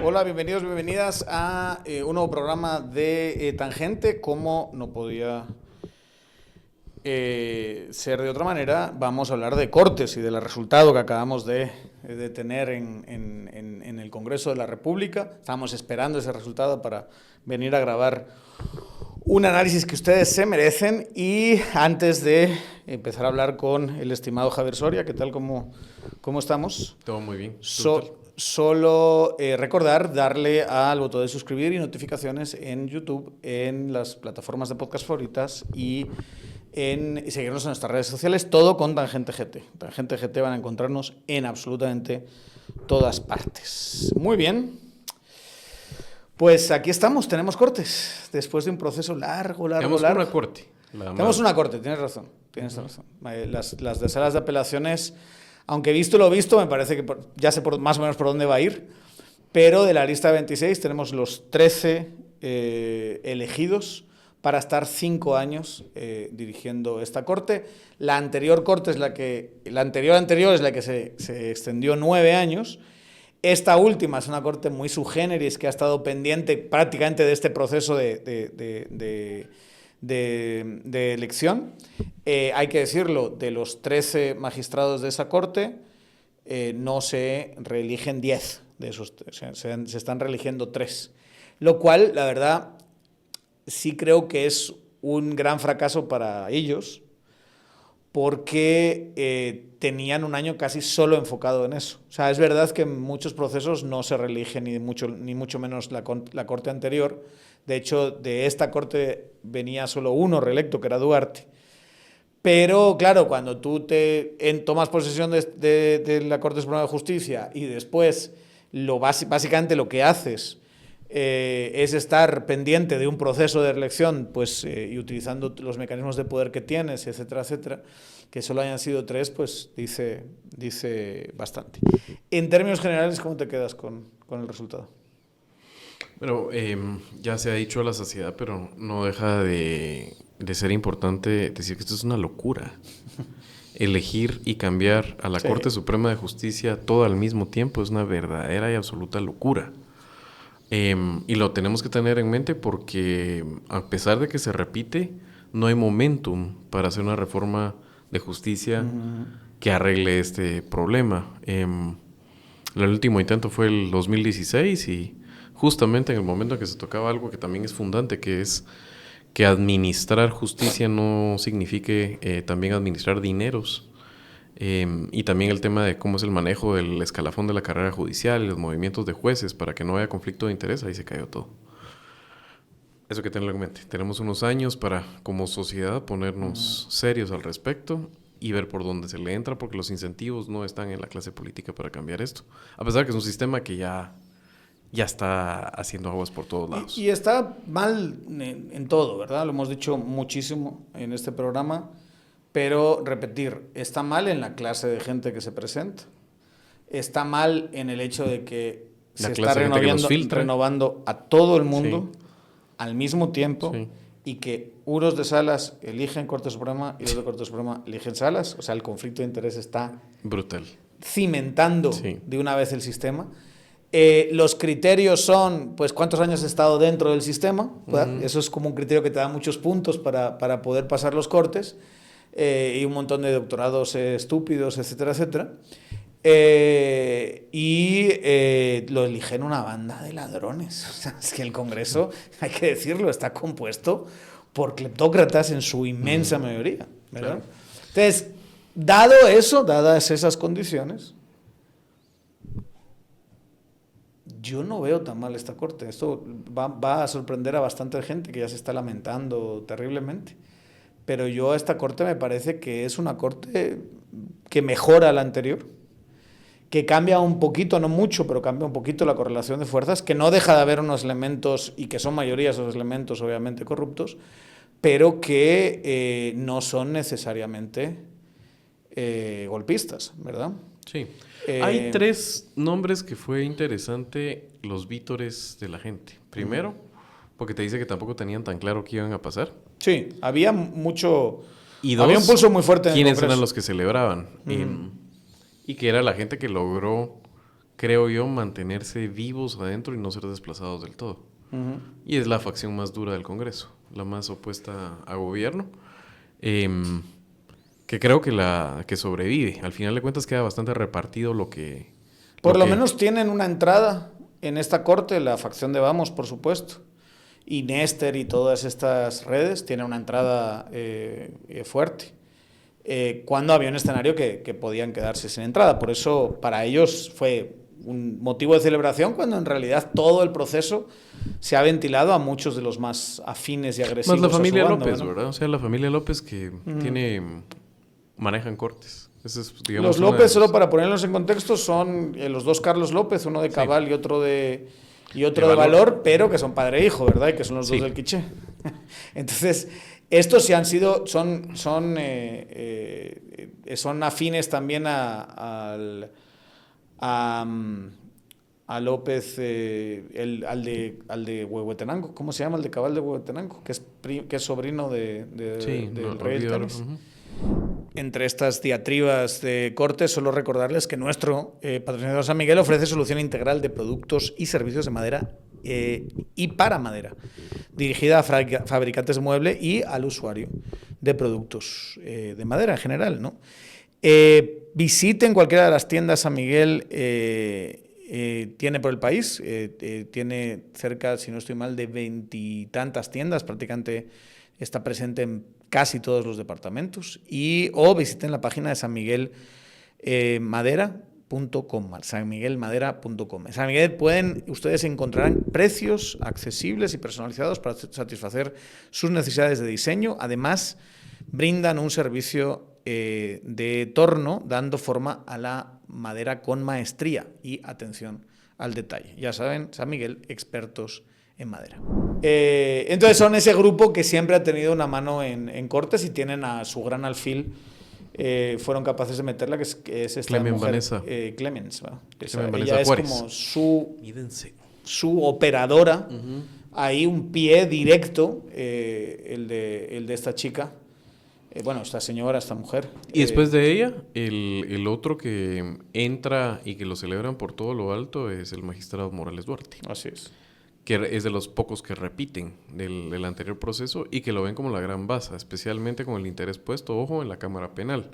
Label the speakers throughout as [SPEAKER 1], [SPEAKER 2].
[SPEAKER 1] Hola, bienvenidos, bienvenidas a un nuevo programa de Tangente. Como no podía ser de otra manera, vamos a hablar de cortes y del resultado que acabamos de tener en el Congreso de la República. Estamos esperando ese resultado para venir a grabar un análisis que ustedes se merecen. Y antes de empezar a hablar con el estimado Javier Soria, ¿qué tal? ¿Cómo estamos?
[SPEAKER 2] Todo muy bien.
[SPEAKER 1] Solo recordar darle al botón de suscribir y notificaciones en YouTube, en las plataformas de podcast favoritas y seguirnos en nuestras redes sociales, todo con Tangente GT. Tangente GT van a encontrarnos en absolutamente todas partes. Muy bien. Pues aquí estamos, tenemos cortes, después de un proceso largo.
[SPEAKER 2] Tenemos una corte.
[SPEAKER 1] Tenemos una corte, tienes razón. Las de salas de apelaciones, aunque visto lo visto, me parece que ya sé más o menos por dónde va a ir, pero de la lista de 26 tenemos los 13 elegidos para estar 5 años dirigiendo esta corte. La anterior corte es la anterior es la que se extendió 9 años. Esta última es una corte muy sui generis que ha estado pendiente prácticamente de este proceso de elección. Hay que decirlo, de los 13 magistrados de esa corte, no se reeligen 10 de esos, se están reeligiendo 3. Lo cual, la verdad, sí creo que es un gran fracaso para ellos, porque tenían un año casi solo enfocado en eso. O sea, es verdad que en muchos procesos no se reeligen ni mucho menos la corte anterior. De hecho, de esta corte venía solo uno reelecto, que era Duarte. Pero, claro, cuando tú tomas posesión de la Corte Suprema de Justicia y después básicamente lo que haces es estar pendiente de un proceso de reelección, pues, y utilizando los mecanismos de poder que tienes, etcétera, etcétera, que solo hayan sido 3, pues dice bastante. En términos generales, ¿cómo te quedas con el resultado?
[SPEAKER 2] Bueno, ya se ha dicho a la saciedad, pero no deja de ser importante decir que esto es una locura. Elegir y cambiar a la Corte Suprema de Justicia todo al mismo tiempo es una verdadera y absoluta locura. Y lo tenemos que tener en mente porque, a pesar de que se repite, no hay momentum para hacer una reforma de justicia que arregle este problema. El último intento fue el 2016 y justamente en el momento en que se tocaba algo que también es fundante, que es que administrar justicia no signifique también administrar dineros. Y también el tema de cómo es el manejo del escalafón de la carrera judicial y los movimientos de jueces para que no haya conflicto de interés, ahí se cayó todo. Eso hay que tenerlo en mente. Tenemos unos años para, como sociedad, ponernos serios al respecto y ver por dónde se le entra, porque los incentivos no están en la clase política para cambiar esto. A pesar de que es un sistema que ya está haciendo aguas por todos lados.
[SPEAKER 1] Y está mal en todo, ¿verdad? Lo hemos dicho muchísimo en este programa, pero repetir, está mal en la clase de gente que se presenta, está mal en el hecho de que se está renovando a todo el mundo al mismo tiempo, y que unos de salas eligen Corte Suprema y los de Corte Suprema eligen salas. O sea, el conflicto de interés está
[SPEAKER 2] brutal,
[SPEAKER 1] cimentando de una vez el sistema. Los criterios son, pues, cuántos años has estado dentro del sistema. Eso es como un criterio que te da muchos puntos para poder pasar los cortes, y un montón de doctorados estúpidos, etcétera, etcétera. Lo eligen una banda de ladrones. O sea, es que el Congreso, hay que decirlo, está compuesto por cleptócratas en su inmensa mayoría, ¿verdad? Claro. Entonces, dadas esas condiciones, yo no veo tan mal esta corte. Esto va a sorprender a bastante gente que ya se está lamentando terriblemente. Pero yo a esta corte me parece que es una corte que mejora a la anterior, que cambia un poquito, no mucho, pero cambia un poquito la correlación de fuerzas, que no deja de haber unos elementos, y que son mayoría esos elementos obviamente corruptos, pero que no son necesariamente golpistas, ¿verdad?
[SPEAKER 2] Sí. Hay 3 nombres que fue interesante los vítores de la gente. Primero, porque te dice que tampoco tenían tan claro qué iban a pasar.
[SPEAKER 1] Sí, había mucho
[SPEAKER 2] Y dos,
[SPEAKER 1] había un pulso muy fuerte en el
[SPEAKER 2] ¿quiénes
[SPEAKER 1] Congreso?
[SPEAKER 2] eran los que celebraban? Y que era la gente que logró, creo yo, mantenerse vivos adentro y no ser desplazados del todo. Y es la facción más dura del Congreso, la más opuesta a gobierno, que creo que sobrevive. Al final de cuentas queda bastante repartido lo que...
[SPEAKER 1] Por lo menos tienen una entrada en esta corte, la facción de Vamos, por supuesto. Y Néstor y todas estas redes tienen una entrada fuerte. Cuando había un escenario que podían quedarse sin entrada. Por eso, para ellos fue un motivo de celebración, cuando en realidad todo el proceso se ha ventilado a muchos de los más afines y agresivos.
[SPEAKER 2] Más la familia
[SPEAKER 1] a su bando,
[SPEAKER 2] López,
[SPEAKER 1] ¿no?
[SPEAKER 2] ¿verdad? O sea, la familia López que manejan cortes. Ese es, digamos,
[SPEAKER 1] Los López, solo para ponerlos en contexto, son los dos Carlos López, uno de Cabal y otro de Valor, pero que son padre e hijo, ¿verdad? Y que son los dos del Quiché. Entonces, estos sí han sido, son afines también a López, al de Huehuetenango. ¿Cómo se llama el de Cabal de Huehuetenango? Que es sobrino del rey del tenis. Entre estas diatribas de corte, solo recordarles que nuestro patrocinador San Miguel ofrece solución integral de productos y servicios de madera y para madera, dirigida a fabricantes de mueble y al usuario de productos de madera en general, ¿no? Visiten cualquiera de las tiendas San Miguel, tiene por el país, tiene cerca, si no estoy mal, de 20 y tantas tiendas, prácticamente está presente en casi todos los departamentos, o visiten la página de San Miguel Madera.com, sanmiguelmadera.com. En San Miguel ustedes encontrarán precios accesibles y personalizados para satisfacer sus necesidades de diseño. Además, brindan un servicio de torno, dando forma a la madera con maestría y atención al detalle. Ya saben, San Miguel, expertos en madera. Entonces son ese grupo que siempre ha tenido una mano en cortes y tienen a su gran alfil. Fueron capaces de meterla, que es esta
[SPEAKER 2] Clemen
[SPEAKER 1] mujer,
[SPEAKER 2] Vanessa.
[SPEAKER 1] Clemens, ¿va?
[SPEAKER 2] Vanessa
[SPEAKER 1] ella es
[SPEAKER 2] Juárez.
[SPEAKER 1] como su operadora. Ahí un pie directo, el de esta chica. Esta señora, esta mujer.
[SPEAKER 2] Y después de ella, el otro que entra y que lo celebran por todo lo alto es el magistrado Morales Duarte.
[SPEAKER 1] Así es.
[SPEAKER 2] Que es de los pocos que repiten del anterior proceso y que lo ven como la gran baza, especialmente con el interés puesto, ojo, en la Cámara Penal,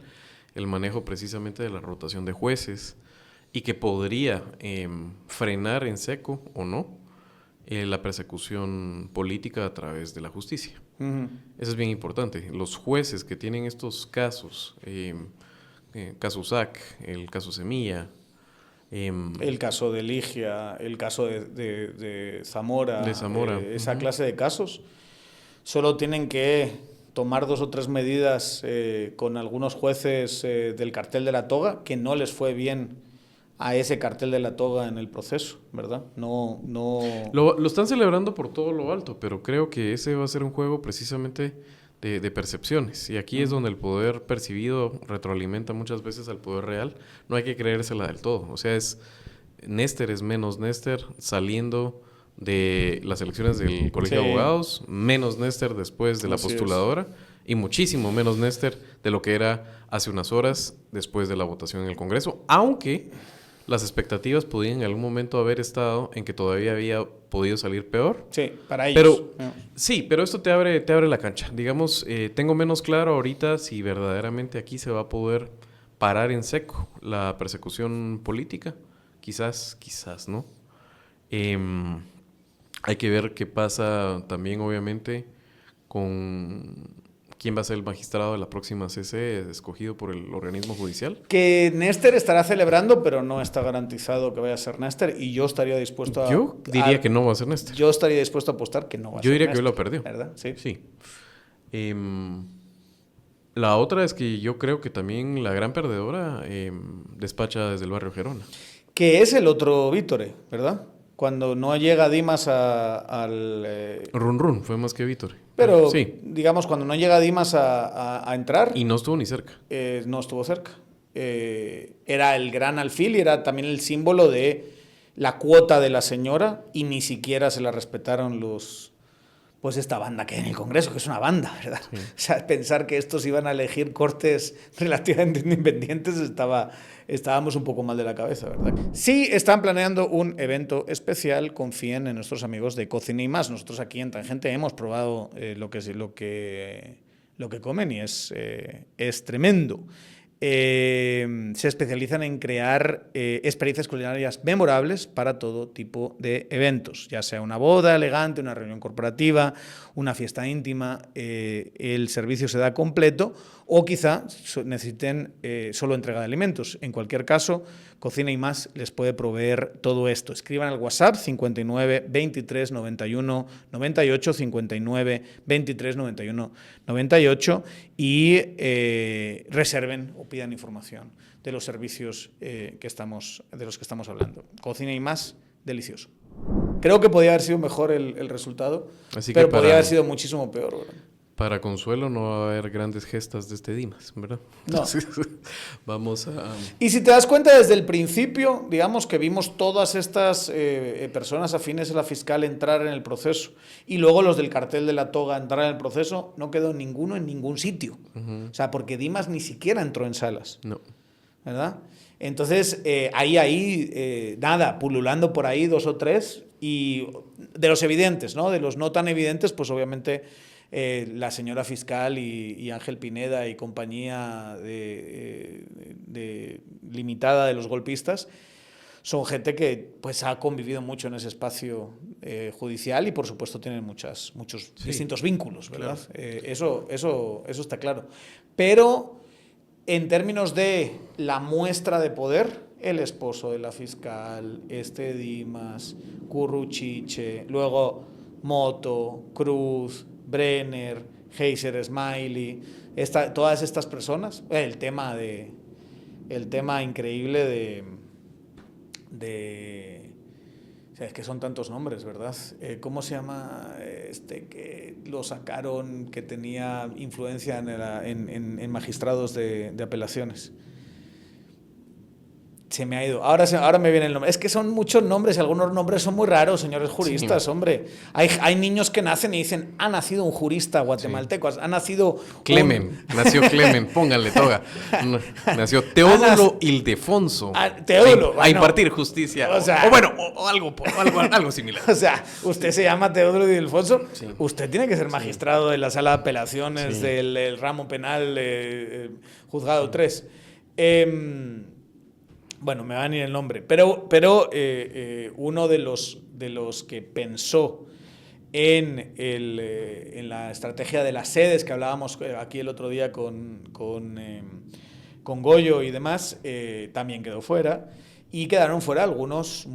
[SPEAKER 2] el manejo precisamente de la rotación de jueces y que podría frenar en seco o no la persecución política a través de la justicia. Eso es bien importante. Los jueces que tienen estos casos, caso USAC, el caso Semilla,
[SPEAKER 1] el caso de Ligia, el caso de Zamora, esa clase de casos, solo tienen que tomar 2 o 3 medidas con algunos jueces del cartel de la toga, que no les fue bien a ese cartel de la toga en el proceso, ¿verdad? No.
[SPEAKER 2] Lo están celebrando por todo lo alto, pero creo que ese va a ser un juego precisamente de percepciones. Y aquí es donde el poder percibido retroalimenta muchas veces al poder real. No hay que creérsela del todo. O sea, Néstor es menos Néstor saliendo de las elecciones del Colegio de Abogados, menos Néstor después de la postuladora y muchísimo menos Néstor de lo que era hace unas horas después de la votación en el Congreso, aunque las expectativas podían en algún momento haber estado en que todavía había podido salir peor.
[SPEAKER 1] Sí, para ellos.
[SPEAKER 2] Pero esto te abre la cancha. Digamos, tengo menos claro ahorita si verdaderamente aquí se va a poder parar en seco la persecución política. Quizás no. Hay que ver qué pasa también, obviamente, con quién va a ser el magistrado de la próxima CC escogido por el organismo judicial.
[SPEAKER 1] Que Néstor estará celebrando, pero no está garantizado que vaya a ser Néstor, y yo estaría dispuesto
[SPEAKER 2] Yo diría que no va a ser Néstor.
[SPEAKER 1] Yo estaría dispuesto a apostar que no va a ser Néstor.
[SPEAKER 2] Yo diría que hoy lo perdió.
[SPEAKER 1] ¿Verdad? Sí.
[SPEAKER 2] La otra es que yo creo que también la gran perdedora despacha desde el barrio Gerona.
[SPEAKER 1] Que es el otro Vítore, ¿verdad? Cuando no llega Dimas al...
[SPEAKER 2] Run fue más que Vítore.
[SPEAKER 1] Pero,
[SPEAKER 2] sí,
[SPEAKER 1] digamos, cuando no llega Dimas a entrar...
[SPEAKER 2] Y no estuvo ni cerca.
[SPEAKER 1] No estuvo cerca. Era el gran alfil y era también el símbolo de la cuota de la señora, y ni siquiera se la respetaron los pues esta banda que hay en el Congreso, que es una banda, ¿verdad? Sí. O sea, pensar que estos iban a elegir cortes relativamente independientes estábamos un poco mal de la cabeza, ¿verdad? Si están planeando un evento especial, confíen en nuestros amigos de Cocina y Más. Nosotros aquí en Tangente hemos probado lo que comen y es tremendo. Se especializan en crear experiencias culinarias memorables para todo tipo de eventos, ya sea una boda elegante, una reunión corporativa, una fiesta íntima, el servicio se da completo o quizá necesiten solo entrega de alimentos. En cualquier caso, Cocina y Más les puede proveer todo esto. Escriban al WhatsApp 59 23 91 98 59 23 91 98 y reserven o pidan información de los servicios de los que estamos hablando. Cocina y Más, delicioso. Creo que podía haber sido mejor el resultado, pero podía haber sido muchísimo peor, ¿verdad?
[SPEAKER 2] Para consuelo no va a haber grandes gestas de este Dimas, ¿verdad?
[SPEAKER 1] No.
[SPEAKER 2] Entonces, vamos a...
[SPEAKER 1] Y si te das cuenta, desde el principio, digamos que vimos todas estas personas afines a la fiscal entrar en el proceso y luego los del cartel de la toga entrar en el proceso, no quedó ninguno en ningún sitio. O sea, porque Dimas ni siquiera entró en salas.
[SPEAKER 2] No.
[SPEAKER 1] ¿Verdad? Entonces, nada, pululando por ahí 2 o 3 y de los evidentes, ¿no? De los no tan evidentes, pues obviamente... la señora fiscal y Ángel Pineda y compañía limitada de los golpistas son gente que pues ha convivido mucho en ese espacio judicial y por supuesto tienen muchos distintos vínculos, ¿verdad? Claro. Eso está claro. Pero en términos de la muestra de poder, el esposo de la fiscal, Dimas, Curruchiche, luego Moto, Cruz, Brenner, Heiser Smiley, todas estas personas, el tema increíble o sea, es que son tantos nombres, ¿verdad? ¿Cómo se llama que lo sacaron, que tenía influencia en magistrados de apelaciones? Se me ha ido. Ahora me viene el nombre. Es que son muchos nombres y algunos nombres son muy raros, señores juristas, sí. Hombre. Hay niños que nacen y dicen, ha nacido un jurista guatemalteco, sí. Ha nacido...
[SPEAKER 2] Nació Clemen, pónganle toga. Nació Teodulo Ildefonso.
[SPEAKER 1] Teodulo.
[SPEAKER 2] A impartir justicia. O algo similar.
[SPEAKER 1] O sea, usted se llama Teodulo Ildefonso, sí. Usted tiene que ser magistrado de la sala de apelaciones sí. del ramo penal juzgado 3. Bueno, me va a venir el nombre, pero uno de los que pensó en la estrategia de las sedes que hablábamos aquí el otro día con Goyo y demás, también quedó fuera. Y quedaron fuera algunos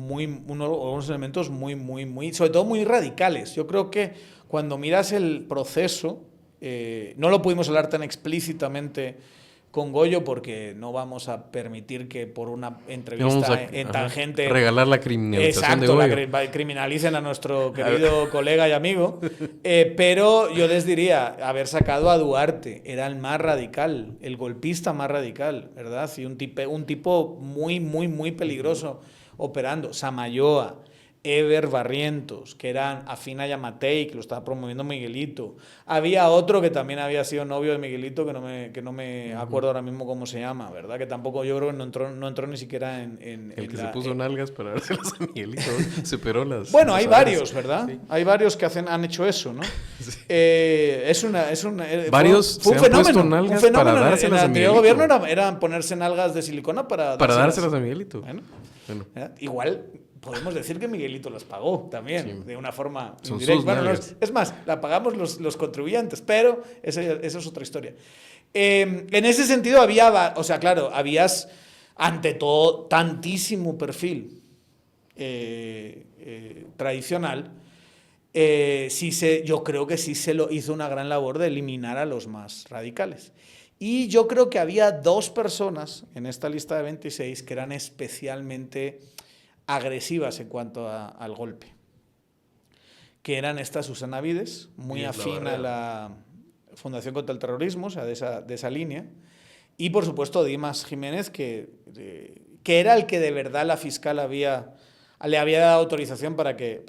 [SPEAKER 1] elementos muy, sobre todo muy radicales. Yo creo que cuando miras el proceso, no lo pudimos hablar tan explícitamente con Goyo porque no vamos a permitir que por una entrevista en Tangente
[SPEAKER 2] regalar la criminalización de Goyo.
[SPEAKER 1] Criminalicen a nuestro querido colega y amigo, pero yo les diría, haber sacado a Duarte era el más radical, el golpista más radical, ¿verdad? Y un tipo muy peligroso operando. Samayoa, Eber Barrientos, que eran afín a Yamatei, que lo estaba promoviendo Miguelito. Había otro que también había sido novio de Miguelito, que no me acuerdo ahora mismo cómo se llama, ¿verdad? Que tampoco, yo creo que no entró ni siquiera en
[SPEAKER 2] el que se puso nalgas para dárselas a Miguelito, superó las...
[SPEAKER 1] Bueno, hay varios, ¿verdad? Sí. Hay varios que han hecho eso, ¿no? Sí.
[SPEAKER 2] Varios
[SPEAKER 1] fue un
[SPEAKER 2] se
[SPEAKER 1] fenómeno,
[SPEAKER 2] han puesto nalgas para dárselas a Miguelito. En el
[SPEAKER 1] anterior gobierno era ponerse nalgas de silicona para
[SPEAKER 2] dárselas a Miguelito.
[SPEAKER 1] Bueno. Igual... Podemos decir que Miguelito las pagó también, sí. De una forma indirecta. Bueno, es más, la pagamos los contribuyentes, pero esa es otra historia. En ese sentido habías ante todo tantísimo perfil tradicional. Yo creo que sí se lo hizo una gran labor de eliminar a los más radicales. Y yo creo que había 2 personas en esta lista de 26 que eran especialmente agresivas en cuanto al golpe, que eran esta Susana Vides, muy afín a la Fundación contra el Terrorismo, o sea, de esa línea, y por supuesto Dimas Jiménez, que era el que de verdad la fiscal había le había dado autorización para que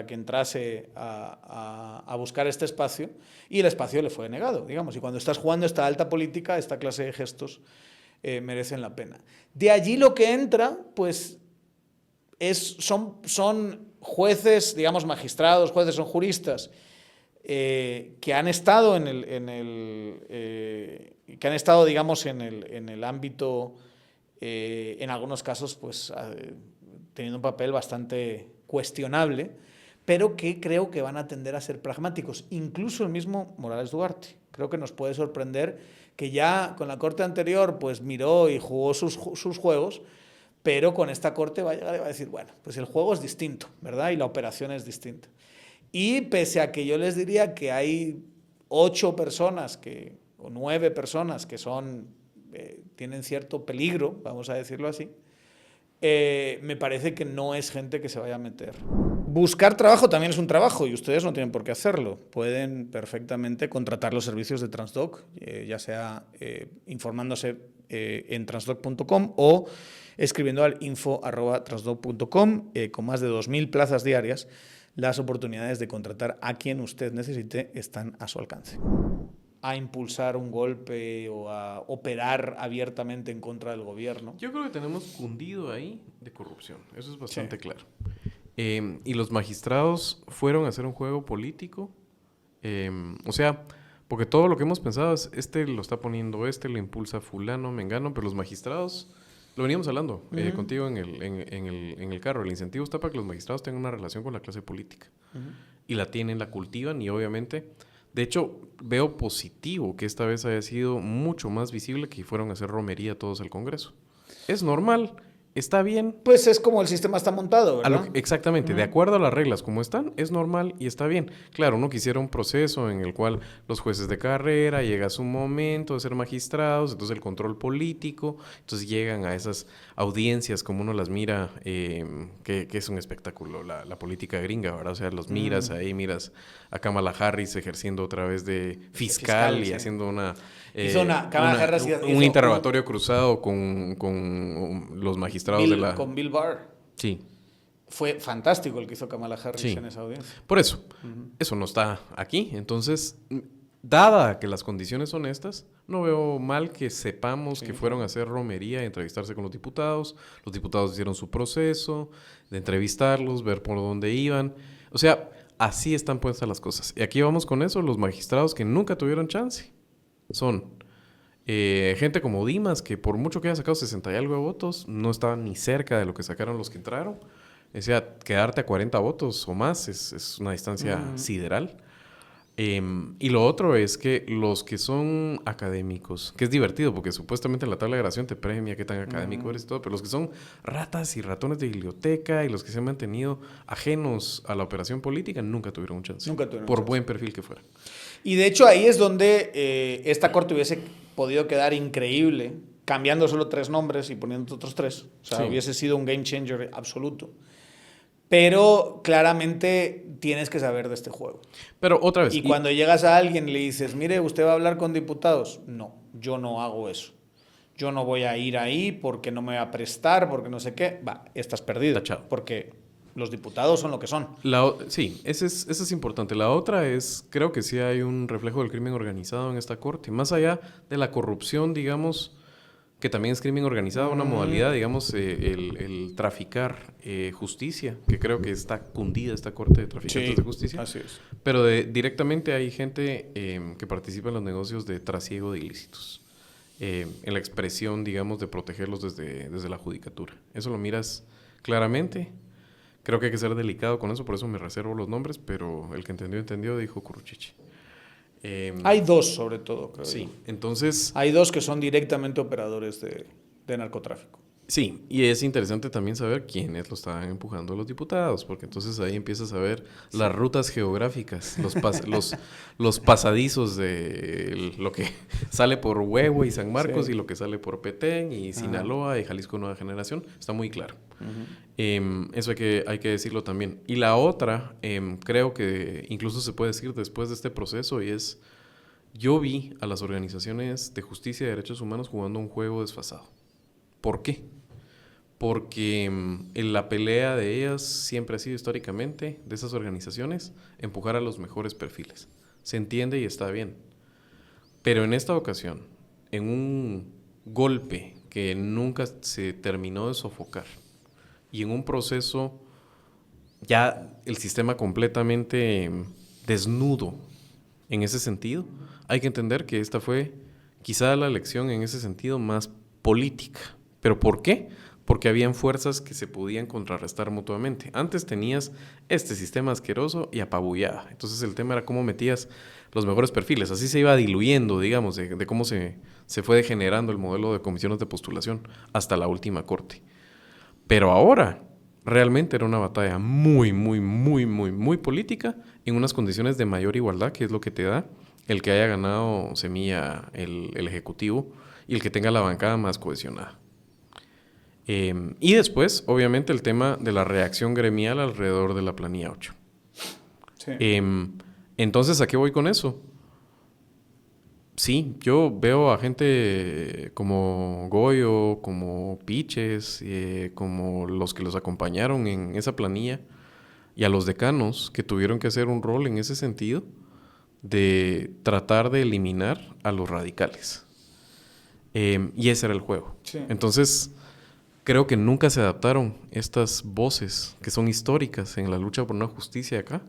[SPEAKER 1] entrase a buscar este espacio, y el espacio le fue negado, digamos. Y cuando estás jugando esta alta política, esta clase de gestos merecen la pena. De allí lo que entra, pues, son jueces, digamos, magistrados, jueces, son juristas, que han estado digamos, en el ámbito, en algunos casos, pues, teniendo un papel bastante cuestionable, pero que creo que van a tender a ser pragmáticos. Incluso el mismo Morales Duarte. Creo que nos puede sorprender que ya con la corte anterior pues miró y jugó sus juegos, pero con esta corte va a llegar y va a decir, bueno, pues el juego es distinto, ¿verdad? Y la operación es distinta. Y pese a que yo les diría que hay 8 personas o 9 personas que tienen cierto peligro, vamos a decirlo así, me parece que no es gente que se vaya a meter. Buscar trabajo también es un trabajo y ustedes no tienen por qué hacerlo. Pueden perfectamente contratar los servicios de Transdoc, ya sea informándose en transdoc.com o escribiendo al info@transdoc.com, con más de 2.000 plazas diarias. Las oportunidades de contratar a quien usted necesite están a su alcance. A impulsar un golpe o a operar abiertamente en contra del gobierno.
[SPEAKER 2] Yo creo que tenemos cundido ahí de corrupción, eso es bastante claro. Y los magistrados fueron a hacer un juego político, o sea, porque todo lo que hemos pensado es, lo está poniendo lo impulsa fulano, mengano, pero los magistrados, lo veníamos hablando contigo en el carro, el incentivo está para que los magistrados tengan una relación con la clase política. Y la tienen, la cultivan y obviamente... De hecho, veo positivo que esta vez haya sido mucho más visible que fueron a hacer romería todos al Congreso. Es normal, está bien.
[SPEAKER 1] Pues es como el sistema está montado, ¿verdad?
[SPEAKER 2] Exactamente, de acuerdo a las reglas como están, es normal y está bien. Claro, uno quisiera un proceso en el cual los jueces de carrera llega su momento de ser magistrados, entonces el control político, entonces llegan a esas audiencias como uno las mira, que es un espectáculo, la política gringa, ¿verdad? O sea, los miras ahí, miras a Kamala Harris ejerciendo otra vez de fiscal y haciendo un interrogatorio cruzado con los magistrados
[SPEAKER 1] con Bill Barr.
[SPEAKER 2] Sí.
[SPEAKER 1] Fue fantástico el que hizo Kamala Harris en esa audiencia.
[SPEAKER 2] Por eso, eso no está aquí. Entonces, dada que las condiciones son estas, no veo mal que sepamos que fueron a hacer romería y entrevistarse con los diputados. Los diputados hicieron su proceso de entrevistarlos, ver por dónde iban. O sea, así están puestas las cosas. Y aquí vamos con eso, los magistrados que nunca tuvieron chance. Son gente como Dimas, que por mucho que haya sacado 60 y algo de votos, no estaba ni cerca de lo que sacaron los que entraron. O sea, quedarte a 40 votos o más es una distancia sideral. Y lo otro es que los que son académicos, que es divertido porque supuestamente en la tabla de graduación te premia qué tan académico eres y todo, pero los que son ratas y ratones de biblioteca y los que se han mantenido ajenos a la operación política nunca tuvieron un chance. Por buen perfil que fuera.
[SPEAKER 1] Y de hecho ahí es donde esta corte hubiese podido quedar increíble, cambiando solo 3 nombres y poniendo otros 3. O sea, hubiese sido un game changer absoluto. Pero claramente tienes que saber de este juego.
[SPEAKER 2] Pero otra vez...
[SPEAKER 1] Y cuando llegas a alguien y le dices, mire, ¿usted va a hablar con diputados? No, yo no hago eso. Yo no voy a ir ahí porque no me va a prestar, porque no sé qué. Estás perdido.
[SPEAKER 2] Tachado.
[SPEAKER 1] Porque los diputados son lo que son.
[SPEAKER 2] Sí, eso es importante. La otra es, creo que sí hay un reflejo del crimen organizado en esta corte. Más allá de la corrupción, digamos... que también es crimen organizado, una modalidad, digamos, el traficar justicia, que creo que está cundida esta corte de traficantes de justicia.
[SPEAKER 1] Así es.
[SPEAKER 2] Pero directamente hay gente que participa en los negocios de trasiego de ilícitos, en la expresión, digamos, de protegerlos desde la judicatura. Eso lo miras claramente. Creo que hay que ser delicado con eso, por eso me reservo los nombres, pero el que entendió, dijo Curuchiche.
[SPEAKER 1] Hay 2 sobre todo, creo.
[SPEAKER 2] Sí, entonces...
[SPEAKER 1] Hay 2 que son directamente operadores de narcotráfico.
[SPEAKER 2] Sí, y es interesante también saber quiénes lo estaban empujando a los diputados, porque entonces ahí empiezas a ver las rutas geográficas, los pasadizos de lo que sale por Huehue y San Marcos y lo que sale por Petén y Sinaloa y Jalisco Nueva Generación, está muy claro. Eso hay que decirlo también. Y la otra, creo que incluso se puede decir después de este proceso, y es, yo vi a las organizaciones de justicia y derechos humanos jugando un juego desfasado. ¿Por qué? porque en la pelea de ellas siempre ha sido históricamente, de esas organizaciones, empujar a los mejores perfiles. Se entiende y está bien. Pero en esta ocasión, en un golpe que nunca se terminó de sofocar y en un proceso ya el sistema completamente desnudo en ese sentido, hay que entender que esta fue quizá la elección en ese sentido más política. ¿Pero por qué? Porque habían fuerzas que se podían contrarrestar mutuamente. Antes tenías este sistema asqueroso y apabullaba. Entonces el tema era cómo metías los mejores perfiles. Así se iba diluyendo, digamos, de cómo se fue degenerando el modelo de comisiones de postulación hasta la última corte. Pero ahora realmente era una batalla muy, muy, muy, muy, muy política en unas condiciones de mayor igualdad, que es lo que te da el que haya ganado Semilla el Ejecutivo y el que tenga la bancada más cohesionada. Y después, obviamente, el tema de la reacción gremial alrededor de la planilla 8.
[SPEAKER 1] Sí.
[SPEAKER 2] Entonces, ¿a qué voy con eso? Sí, yo veo a gente como Goyo, como Piches, como los que los acompañaron en esa planilla, y a los decanos que tuvieron que hacer un rol en ese sentido de tratar de eliminar a los radicales. Y ese era el juego.
[SPEAKER 1] Sí.
[SPEAKER 2] Entonces, creo que nunca se adaptaron estas voces que son históricas en la lucha por una justicia acá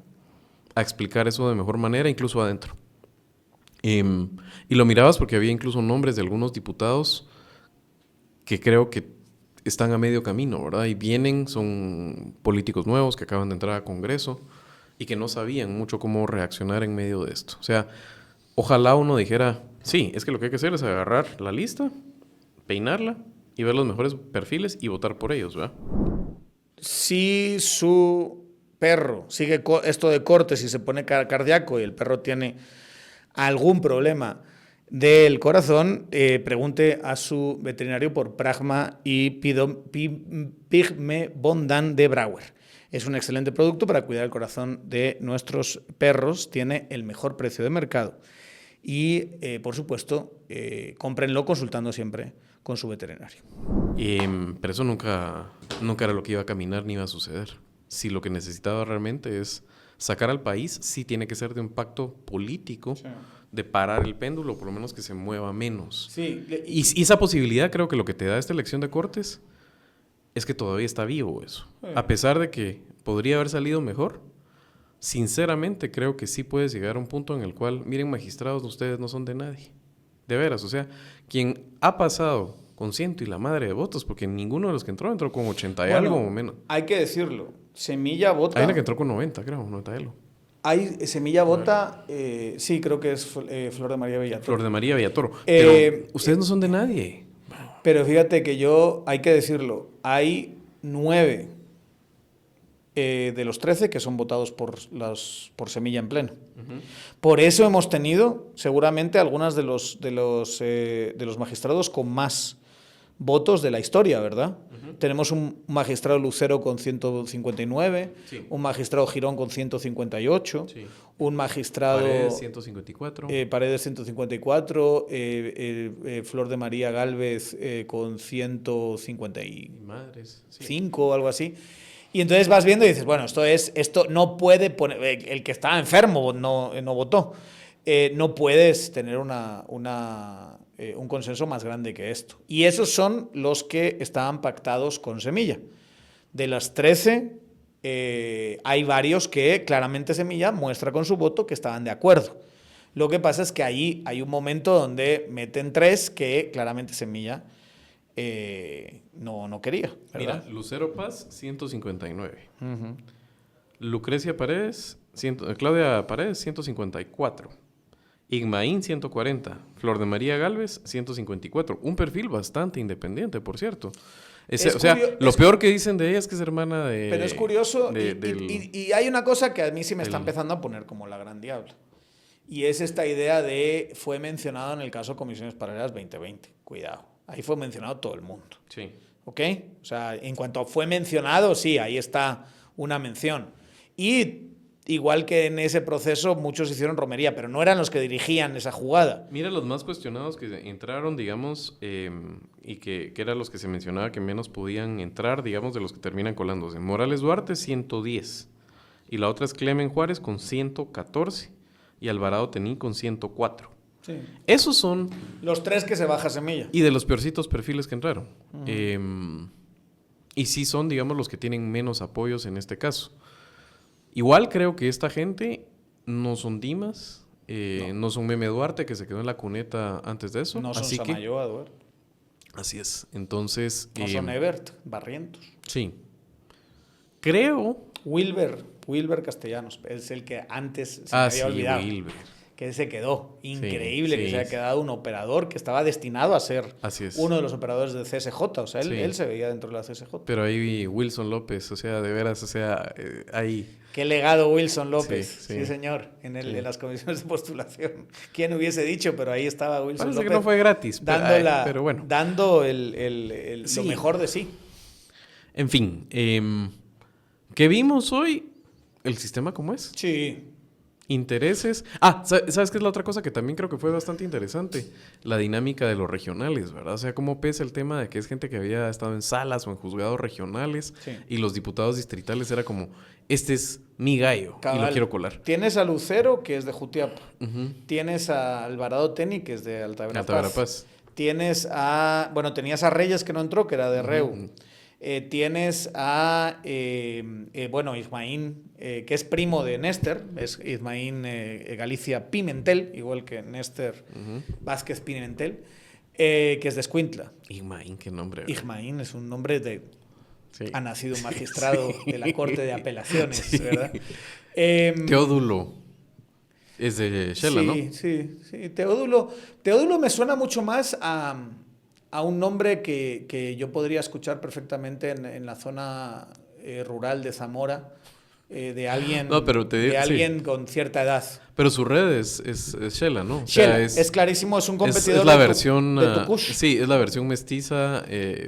[SPEAKER 2] a explicar eso de mejor manera, incluso adentro. Y lo mirabas porque había incluso nombres de algunos diputados que creo que están a medio camino, ¿verdad? Y vienen, son políticos nuevos que acaban de entrar a Congreso y que no sabían mucho cómo reaccionar en medio de esto. O sea, ojalá uno dijera, sí, es que lo que hay que hacer es agarrar la lista, peinarla y ver los mejores perfiles y votar por ellos, ¿verdad?
[SPEAKER 1] Si su perro sigue esto de cortes y se pone cardíaco y el perro tiene algún problema del corazón, pregunte a su veterinario por Pragma y Pigmebondan de Brouwer. Es un excelente producto para cuidar el corazón de nuestros perros. Tiene el mejor precio de mercado. Y, por supuesto, cómprenlo consultando siempre con su veterinario.
[SPEAKER 2] Pero eso nunca era lo que iba a caminar ni iba a suceder. Si lo que necesitaba realmente es sacar al país, sí tiene que ser de un pacto político, sí, de parar el péndulo, por lo menos que se mueva menos.
[SPEAKER 1] Sí,
[SPEAKER 2] y esa posibilidad creo que lo que te da esta elección de Cortes es que todavía está vivo eso. Sí. A pesar de que podría haber salido mejor, sinceramente creo que sí puedes llegar a un punto en el cual, miren, magistrados, ustedes no son de nadie. De veras, o sea, quien ha pasado con 100 y la madre de votos, porque ninguno de los que entró con 80 y algo o menos.
[SPEAKER 1] Hay que decirlo, Semilla vota...
[SPEAKER 2] Hay una que entró con 90, creo, 90 y algo.
[SPEAKER 1] Semilla vota, sí, creo que es Flor de María Villatoro.
[SPEAKER 2] Flor de María Villatoro. Pero ustedes no son de nadie.
[SPEAKER 1] Pero fíjate que hay que decirlo, hay 9 de los 13 que son votados por Semilla en pleno. Uh-huh. Por eso hemos tenido, seguramente, algunas de los magistrados con más votos de la historia, ¿verdad? Uh-huh. Tenemos un magistrado Lucero con 159, sí, un magistrado Girón con 158, sí, un magistrado...
[SPEAKER 2] Paredes 154.
[SPEAKER 1] Paredes 154, Flor de María Gálvez con 155, madres, sí, o algo así. Y entonces vas viendo y dices, bueno, esto no puede poner... El que estaba enfermo no votó. No puedes tener un consenso más grande que esto. Y esos son los que estaban pactados con Semilla. De las 13, hay varios que claramente Semilla muestra con su voto que estaban de acuerdo. Lo que pasa es que ahí hay un momento donde meten 3 que claramente Semilla no quería, ¿verdad?
[SPEAKER 2] Mira, Lucero Paz, 159. Uh-huh. Lucrecia Paredes, Claudia Paredes, 154. Igmaín, 140. Flor de María Gálvez, 154. Un perfil bastante independiente, por cierto. Lo peor que dicen de ella es que es hermana de...
[SPEAKER 1] Pero es curioso, y hay una cosa que a mí sí me está empezando a poner como la gran diabla. Y es esta idea de, fue mencionado en el caso Comisiones Paralelas 2020. Cuidado, ahí fue mencionado todo el mundo.
[SPEAKER 2] Sí.
[SPEAKER 1] ¿Ok? O sea, en cuanto fue mencionado, sí, ahí está una mención. Y igual que en ese proceso muchos hicieron romería, pero no eran los que dirigían esa jugada.
[SPEAKER 2] Mira los más cuestionados que entraron, digamos, y que eran los que se mencionaba que menos podían entrar, digamos, de los que terminan colándose. Morales Duarte, 110. Y la otra es Clemen Juárez con 114. Y Alvarado Tení con 104.
[SPEAKER 1] Sí.
[SPEAKER 2] Esos son...
[SPEAKER 1] Los 3 que se baja Semilla.
[SPEAKER 2] Y de los peorcitos perfiles que entraron. Y sí son, digamos, los que tienen menos apoyos en este caso. Igual creo que esta gente no son Dimas, no son Meme Duarte, que se quedó en la cuneta antes de eso.
[SPEAKER 1] No son
[SPEAKER 2] así
[SPEAKER 1] Samayoa, Duarte.
[SPEAKER 2] Así es. Entonces...
[SPEAKER 1] No son Ebert, Barrientos.
[SPEAKER 2] Sí. Creo...
[SPEAKER 1] Wilber Castellanos, es el que antes se me había olvidado.
[SPEAKER 2] Wilber.
[SPEAKER 1] Que se quedó. Increíble
[SPEAKER 2] sí,
[SPEAKER 1] que se haya quedado un operador que estaba destinado a ser uno de los operadores de CSJ. O sea, él se veía dentro de la CSJ.
[SPEAKER 2] Pero ahí Wilson López, o sea, de veras, o sea, ahí...
[SPEAKER 1] Qué legado Wilson López. Sí,
[SPEAKER 2] sí.
[SPEAKER 1] señor. En las comisiones de postulación. ¿Quién hubiese dicho? Pero ahí estaba Wilson
[SPEAKER 2] Parece
[SPEAKER 1] López.
[SPEAKER 2] que no fue gratis. Pero bueno.
[SPEAKER 1] Dando lo mejor de sí.
[SPEAKER 2] En fin. ¿Qué vimos hoy? ¿El sistema cómo es?
[SPEAKER 1] Sí.
[SPEAKER 2] Intereses. ¿Sabes qué es la otra cosa que también creo que fue bastante interesante? La dinámica de los regionales, ¿verdad? O sea, cómo pesa el tema de que es gente que había estado en salas o en juzgados regionales y los diputados distritales era como, este es mi gallo y lo quiero colar.
[SPEAKER 1] Tienes a Lucero, que es de Jutiapa. Tienes a Alvarado Teni, que es de Alta Verapaz. Tenías a Reyes, que no entró, que era de Reu. Tienes a, Ismaín, que es primo de Néstor, es Ismaín Galicia Pimentel, igual que Néstor Vázquez Pimentel, que es de Escuintla.
[SPEAKER 2] Ismaín, qué nombre.
[SPEAKER 1] Ismaín es un nombre de... Sí. Ha nacido un magistrado de la Corte de Apelaciones, ¿verdad?
[SPEAKER 2] Teodulo. Es de Shela, ¿no?
[SPEAKER 1] Sí. Teodulo me suena mucho más a un nombre que yo podría escuchar perfectamente en la zona rural de Zamora, de alguien, alguien con cierta edad.
[SPEAKER 2] Pero su red es Shela, ¿no?
[SPEAKER 1] Shela, es clarísimo, es un competidor
[SPEAKER 2] es la versión,
[SPEAKER 1] de Tucush.
[SPEAKER 2] Sí, es la versión mestiza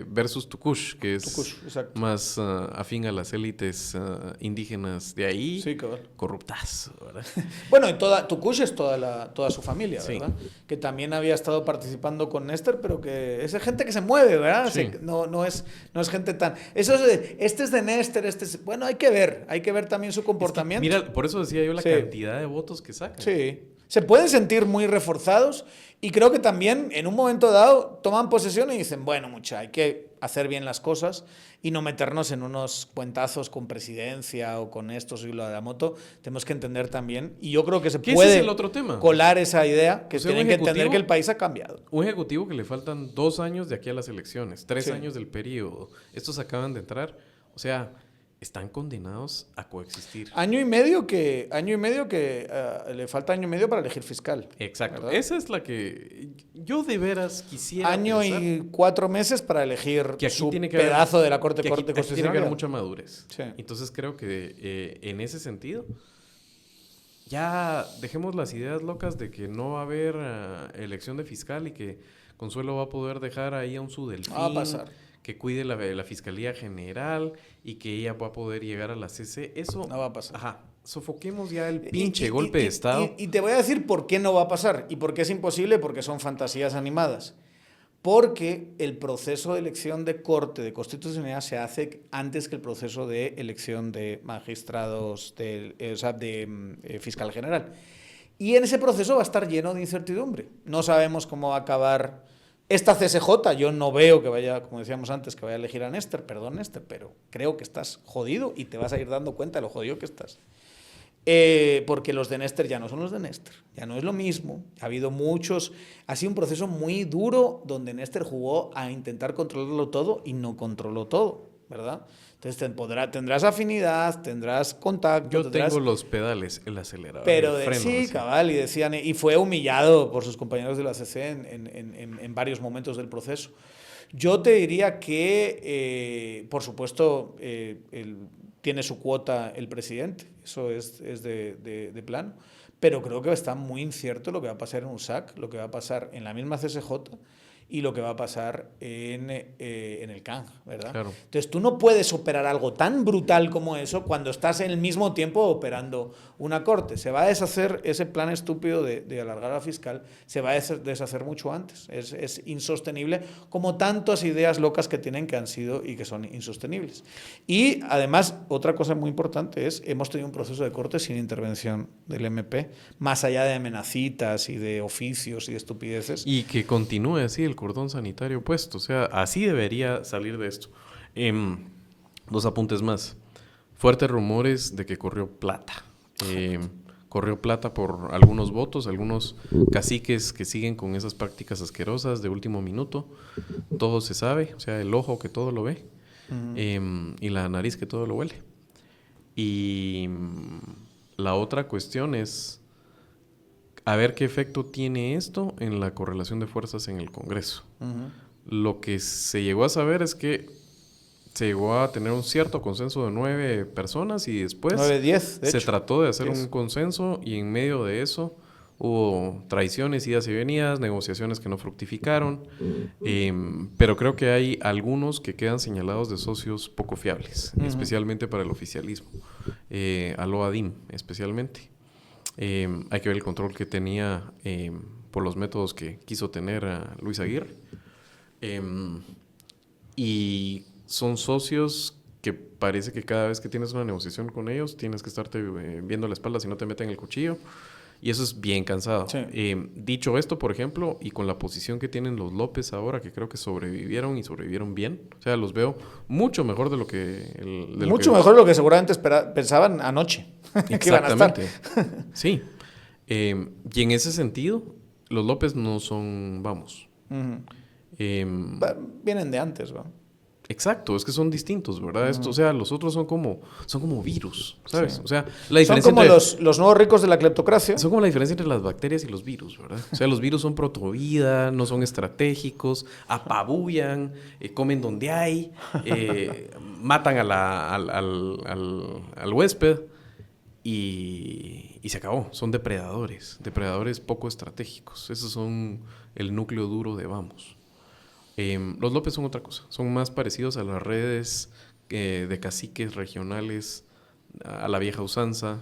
[SPEAKER 2] versus Tucush, que es
[SPEAKER 1] Tucush,
[SPEAKER 2] más afín a las élites indígenas de ahí.
[SPEAKER 1] Sí, claro.
[SPEAKER 2] Corruptazo, ¿verdad?
[SPEAKER 1] Bueno, y Tucush es toda su familia, ¿verdad? Que también había estado participando con Néstor, pero que es gente que se mueve, ¿verdad?
[SPEAKER 2] Sí.
[SPEAKER 1] No es gente tan... Eso es este es de Néstor, bueno, hay que ver también su comportamiento.
[SPEAKER 2] Es que, mira, por eso decía yo la cantidad de votos que sacan.
[SPEAKER 1] Sí, se pueden sentir muy reforzados y creo que también en un momento dado toman posesión y dicen, bueno, hay que hacer bien las cosas y no meternos en unos cuentazos con presidencia o con esto y lo de la moto. Tenemos que entender también, y yo creo que se puede
[SPEAKER 2] ese es el otro tema.
[SPEAKER 1] Colar esa idea, que tienen que entender que el país ha cambiado.
[SPEAKER 2] Un ejecutivo que le faltan 2 años de aquí a las elecciones, 3 años del periodo. Estos acaban de entrar, o sea... están condenados a coexistir.
[SPEAKER 1] Año y medio que le falta año y medio para elegir fiscal.
[SPEAKER 2] Exacto. ¿Verdad? Esa es la que yo de veras quisiera
[SPEAKER 1] Año pensar, y 4 meses para elegir
[SPEAKER 2] que aquí
[SPEAKER 1] su
[SPEAKER 2] tiene que
[SPEAKER 1] pedazo
[SPEAKER 2] haber,
[SPEAKER 1] de la Corte Constitucional.
[SPEAKER 2] Tiene que haber mucha madurez.
[SPEAKER 1] Sí.
[SPEAKER 2] Entonces creo que en ese sentido ya dejemos las ideas locas de que no va a haber elección de fiscal y que Consuelo va a poder dejar ahí a un su delfín.
[SPEAKER 1] Va a pasar.
[SPEAKER 2] Que cuide la Fiscalía General y que ella va a poder llegar a la CC. Eso
[SPEAKER 1] no va a pasar.
[SPEAKER 2] Ajá. Sofoquemos ya el pinche golpe de Estado.
[SPEAKER 1] Y te voy a decir por qué no va a pasar y por qué es imposible, porque son fantasías animadas. Porque el proceso de elección de corte de constitucionalidad se hace antes que el proceso de elección de magistrados, de fiscal general. Y en ese proceso va a estar lleno de incertidumbre. No sabemos cómo va a acabar esta CSJ. Yo no veo que vaya, como decíamos antes, que vaya a elegir a Néstor. Perdón, Néstor, pero creo que estás jodido y te vas a ir dando cuenta de lo jodido que estás. Porque los de Néstor ya no son los de Néstor. Ya no es lo mismo. Ha sido un proceso muy duro donde Néstor jugó a intentar controlarlo todo y no controló todo, ¿verdad? Entonces tendrás afinidad, tendrás contacto.
[SPEAKER 2] Yo tengo los pedales, el acelerador.
[SPEAKER 1] Pero cabal, y decían, y fue humillado por sus compañeros de la CC en varios momentos del proceso. Yo te diría que, por supuesto, tiene su cuota el presidente, eso es de plano, pero creo que está muy incierto lo que va a pasar en USAC, lo que va a pasar en la misma CSJ y lo que va a pasar en el CANG, ¿verdad?
[SPEAKER 2] Claro.
[SPEAKER 1] Entonces tú no puedes operar algo tan brutal como eso cuando estás en el mismo tiempo operando una corte. Se va a deshacer ese plan estúpido de alargar la fiscal, se va a deshacer mucho antes. Es insostenible, como tantas ideas locas que tienen que han sido y que son insostenibles. Y además, otra cosa muy importante es, hemos tenido un proceso de corte sin intervención del MP, más allá de amenacitas y de oficios y de estupideces.
[SPEAKER 2] Y que continúe así el cordón sanitario puesto. O sea, así debería salir de esto. 2 apuntes más. Fuertes rumores de que corrió plata. Corrió plata por algunos votos, algunos caciques que siguen con esas prácticas asquerosas de último minuto. Todo se sabe, o sea, el ojo que todo lo ve, y la nariz que todo lo huele. Y la otra cuestión es a ver qué efecto tiene esto en la correlación de fuerzas en el Congreso. Lo que se llegó a saber es que se llegó a tener un cierto consenso de 9 personas y después
[SPEAKER 1] 10, de
[SPEAKER 2] se
[SPEAKER 1] hecho.
[SPEAKER 2] trató de hacer
[SPEAKER 1] 10.
[SPEAKER 2] un consenso y en medio de eso hubo traiciones, idas y venidas, negociaciones que no fructificaron, pero creo que hay algunos que quedan señalados de socios poco fiables, especialmente para el oficialismo, Aloadim especialmente. Hay que ver el control que tenía por los métodos que quiso tener a Luis Aguirre. Y son socios que parece que cada vez que tienes una negociación con ellos tienes que estarte viendo la espalda si no te meten el cuchillo. Y eso es bien cansado.
[SPEAKER 1] Sí.
[SPEAKER 2] Dicho esto, por ejemplo, y con la posición que tienen los López ahora, que creo que sobrevivieron y sobrevivieron bien. O sea, los veo mucho mejor de lo que...
[SPEAKER 1] Mucho mejor de lo que seguramente pensaban anoche. Que iban a estar.
[SPEAKER 2] Exactamente. Sí. Y en ese sentido, los López no son, vamos.
[SPEAKER 1] Vienen de antes, ¿va?
[SPEAKER 2] Exacto, es que son distintos, ¿verdad? Esto, o sea, los otros son como virus, ¿sabes?
[SPEAKER 1] Sí.
[SPEAKER 2] O sea, la diferencia
[SPEAKER 1] son como los nuevos ricos de la cleptocracia.
[SPEAKER 2] Son como la diferencia entre las bacterias y los virus, ¿verdad? O sea, los virus son protovida, no son estratégicos, apabullan, comen donde hay, matan al huésped y se acabó. Son depredadores poco estratégicos. Esos son el núcleo duro de Vamos. Los López son otra cosa, son más parecidos a las redes de caciques regionales, a la vieja usanza,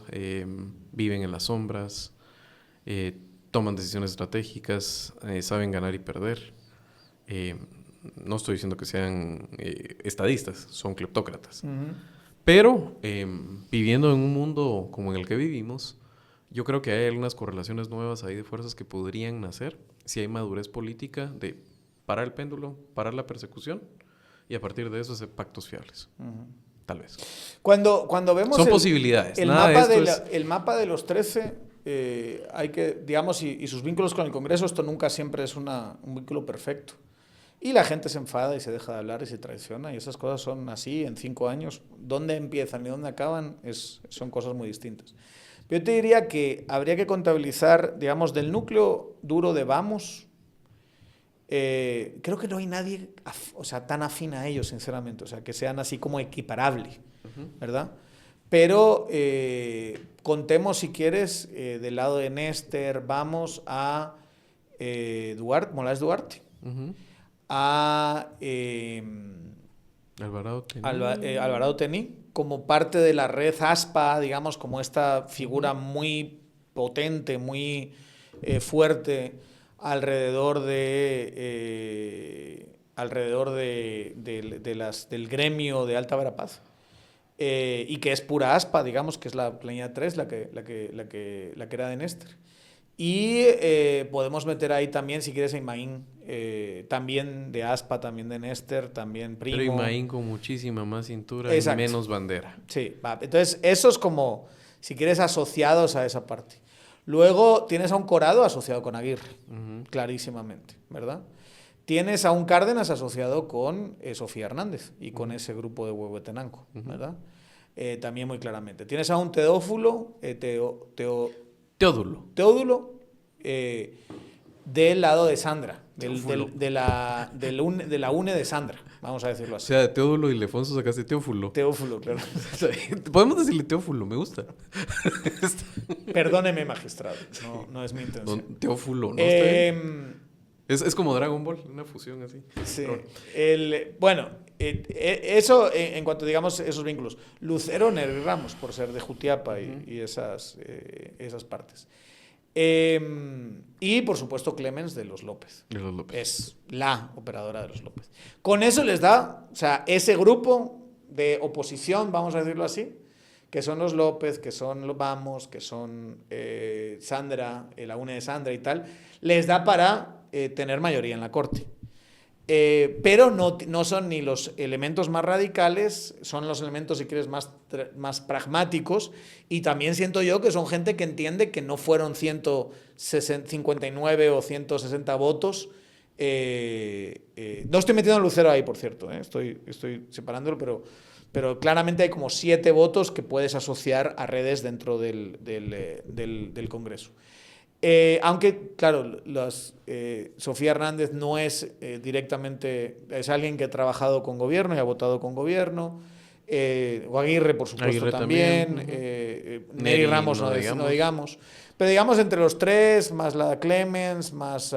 [SPEAKER 2] viven en las sombras, toman decisiones estratégicas, saben ganar y perder. No estoy diciendo que sean estadistas, son cleptócratas. Pero viviendo en un mundo como en el que vivimos, yo creo que hay algunas correlaciones nuevas ahí de fuerzas que podrían nacer si hay madurez política de parar el péndulo, parar la persecución y a partir de eso hacer pactos fiables. Tal vez.
[SPEAKER 1] Cuando vemos
[SPEAKER 2] son posibilidades.
[SPEAKER 1] El mapa de los 13, hay que, digamos, y sus vínculos con el Congreso, esto nunca siempre es un vínculo perfecto. Y la gente se enfada y se deja de hablar y se traiciona y esas cosas son así en 5 años. ¿Dónde empiezan y dónde acaban? Son cosas muy distintas. Yo te diría que habría que contabilizar, digamos, del núcleo duro de Vamos. Creo que no hay nadie tan afín a ellos, sinceramente, o sea, que sean así como equiparable, ¿verdad? Pero contemos, si quieres, del lado de Néstor, vamos a Morales Duarte, a Alvarado Tení, como parte de la red ASPA, digamos, como esta figura muy potente, muy fuerte, alrededor del gremio de Alta Verapaz, y que es pura ASPA, digamos, que es la línea 3, la que era de Néstor. Y podemos meter ahí también, si quieres, a Imaín, también de ASPA, también de Néstor, también primo.
[SPEAKER 2] Pero Imaín con muchísima más cintura. Exacto. Y menos bandera.
[SPEAKER 1] Sí, va. Entonces, esos como, si quieres, asociados a esa parte. Luego tienes a un Corado asociado con Aguirre, clarísimamente, ¿verdad? Tienes a un Cárdenas asociado con Sofía Hernández y con ese grupo de Huehuetenango, ¿verdad? También muy claramente. Tienes a un Teódulo, del lado de Sandra, de la UNE de Sandra, vamos a decirlo así.
[SPEAKER 2] O sea, de Teódulo y Lefonso sacaste Teófulo.
[SPEAKER 1] Teófulo, claro.
[SPEAKER 2] Podemos decirle Teófulo, me gusta.
[SPEAKER 1] Perdóneme, magistrado, no es mi intención.
[SPEAKER 2] Teófulo, ¿no? Es como Dragon Ball, una fusión así.
[SPEAKER 1] Sí.
[SPEAKER 2] Bueno.
[SPEAKER 1] Eso en cuanto digamos esos vínculos. Lucero, Neri Ramos, por ser de Jutiapa y esas partes. Y por supuesto Clemens de los López.
[SPEAKER 2] De los López.
[SPEAKER 1] Es la operadora de los López. Con eso les da, o sea, ese grupo de oposición, vamos a decirlo así, que son los López, que son los Vamos, que son Sandra, la UNE de Sandra y tal, les da para tener mayoría en la Corte. Pero no son ni los elementos más radicales, son los elementos, si quieres, más pragmáticos, y también siento yo que son gente que entiende que no fueron 159 o 160 votos. No estoy metiendo a Lucero ahí, por cierto, estoy separándolo, pero claramente hay como 7 votos que puedes asociar a redes dentro del Congreso. Aunque, claro, Sofía Hernández no es directamente, es alguien que ha trabajado con gobierno y ha votado con gobierno, o Aguirre, por supuesto,
[SPEAKER 2] Aguirre
[SPEAKER 1] también, Neri Ramos, no digamos. Pero digamos, entre los tres, más la Clemens, más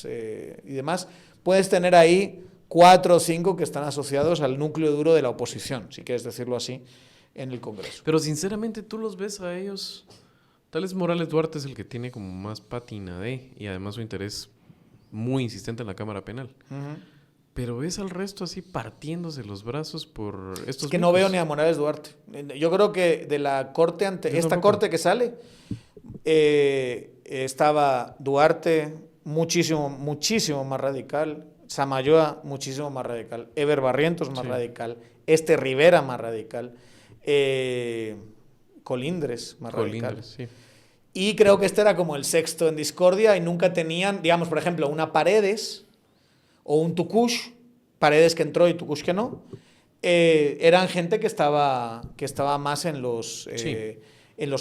[SPEAKER 1] y demás, puedes tener ahí 4 o 5 que están asociados al núcleo duro de la oposición, si quieres decirlo así, en el Congreso.
[SPEAKER 2] Pero sinceramente, ¿tú los ves a ellos? Tal vez Morales Duarte es el que tiene como más pátina y además su interés muy insistente en la Cámara Penal. Pero ves al resto así partiéndose los brazos por estos...
[SPEAKER 1] Es que no veo ni a Morales Duarte. Yo creo que de la corte corte que sale, estaba Duarte muchísimo más radical, Samayoa muchísimo más radical, Eber Barrientos más radical, Rivera más radical, Colindres más radical.
[SPEAKER 2] Sí.
[SPEAKER 1] Y creo que era como el sexto en discordia y nunca tenían, digamos, por ejemplo, una Paredes o un Tucush, Paredes que entró y Tucush que no, eran gente que estaba más en los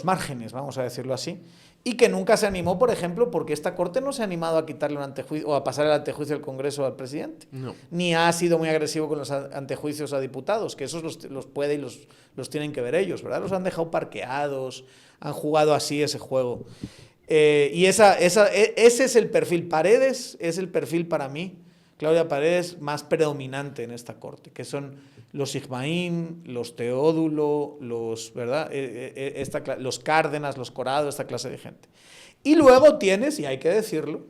[SPEAKER 1] márgenes, vamos a decirlo así, y que nunca se animó, por ejemplo, porque esta Corte no se ha animado a quitarle un antejuicio o a pasar el antejuicio del Congreso al presidente.
[SPEAKER 2] No.
[SPEAKER 1] Ni ha sido muy agresivo con los antejuicios a diputados, que esos los puede y los tienen que ver ellos, ¿verdad? Los han dejado parqueados, han jugado así ese juego. Y ese es el perfil. Paredes es el perfil para mí, Claudia Paredes, más predominante en esta Corte, que son los Sigmaín, los Teodulo, ¿verdad? Los Cárdenas, los Corado, esta clase de gente. Y luego tienes, y hay que decirlo,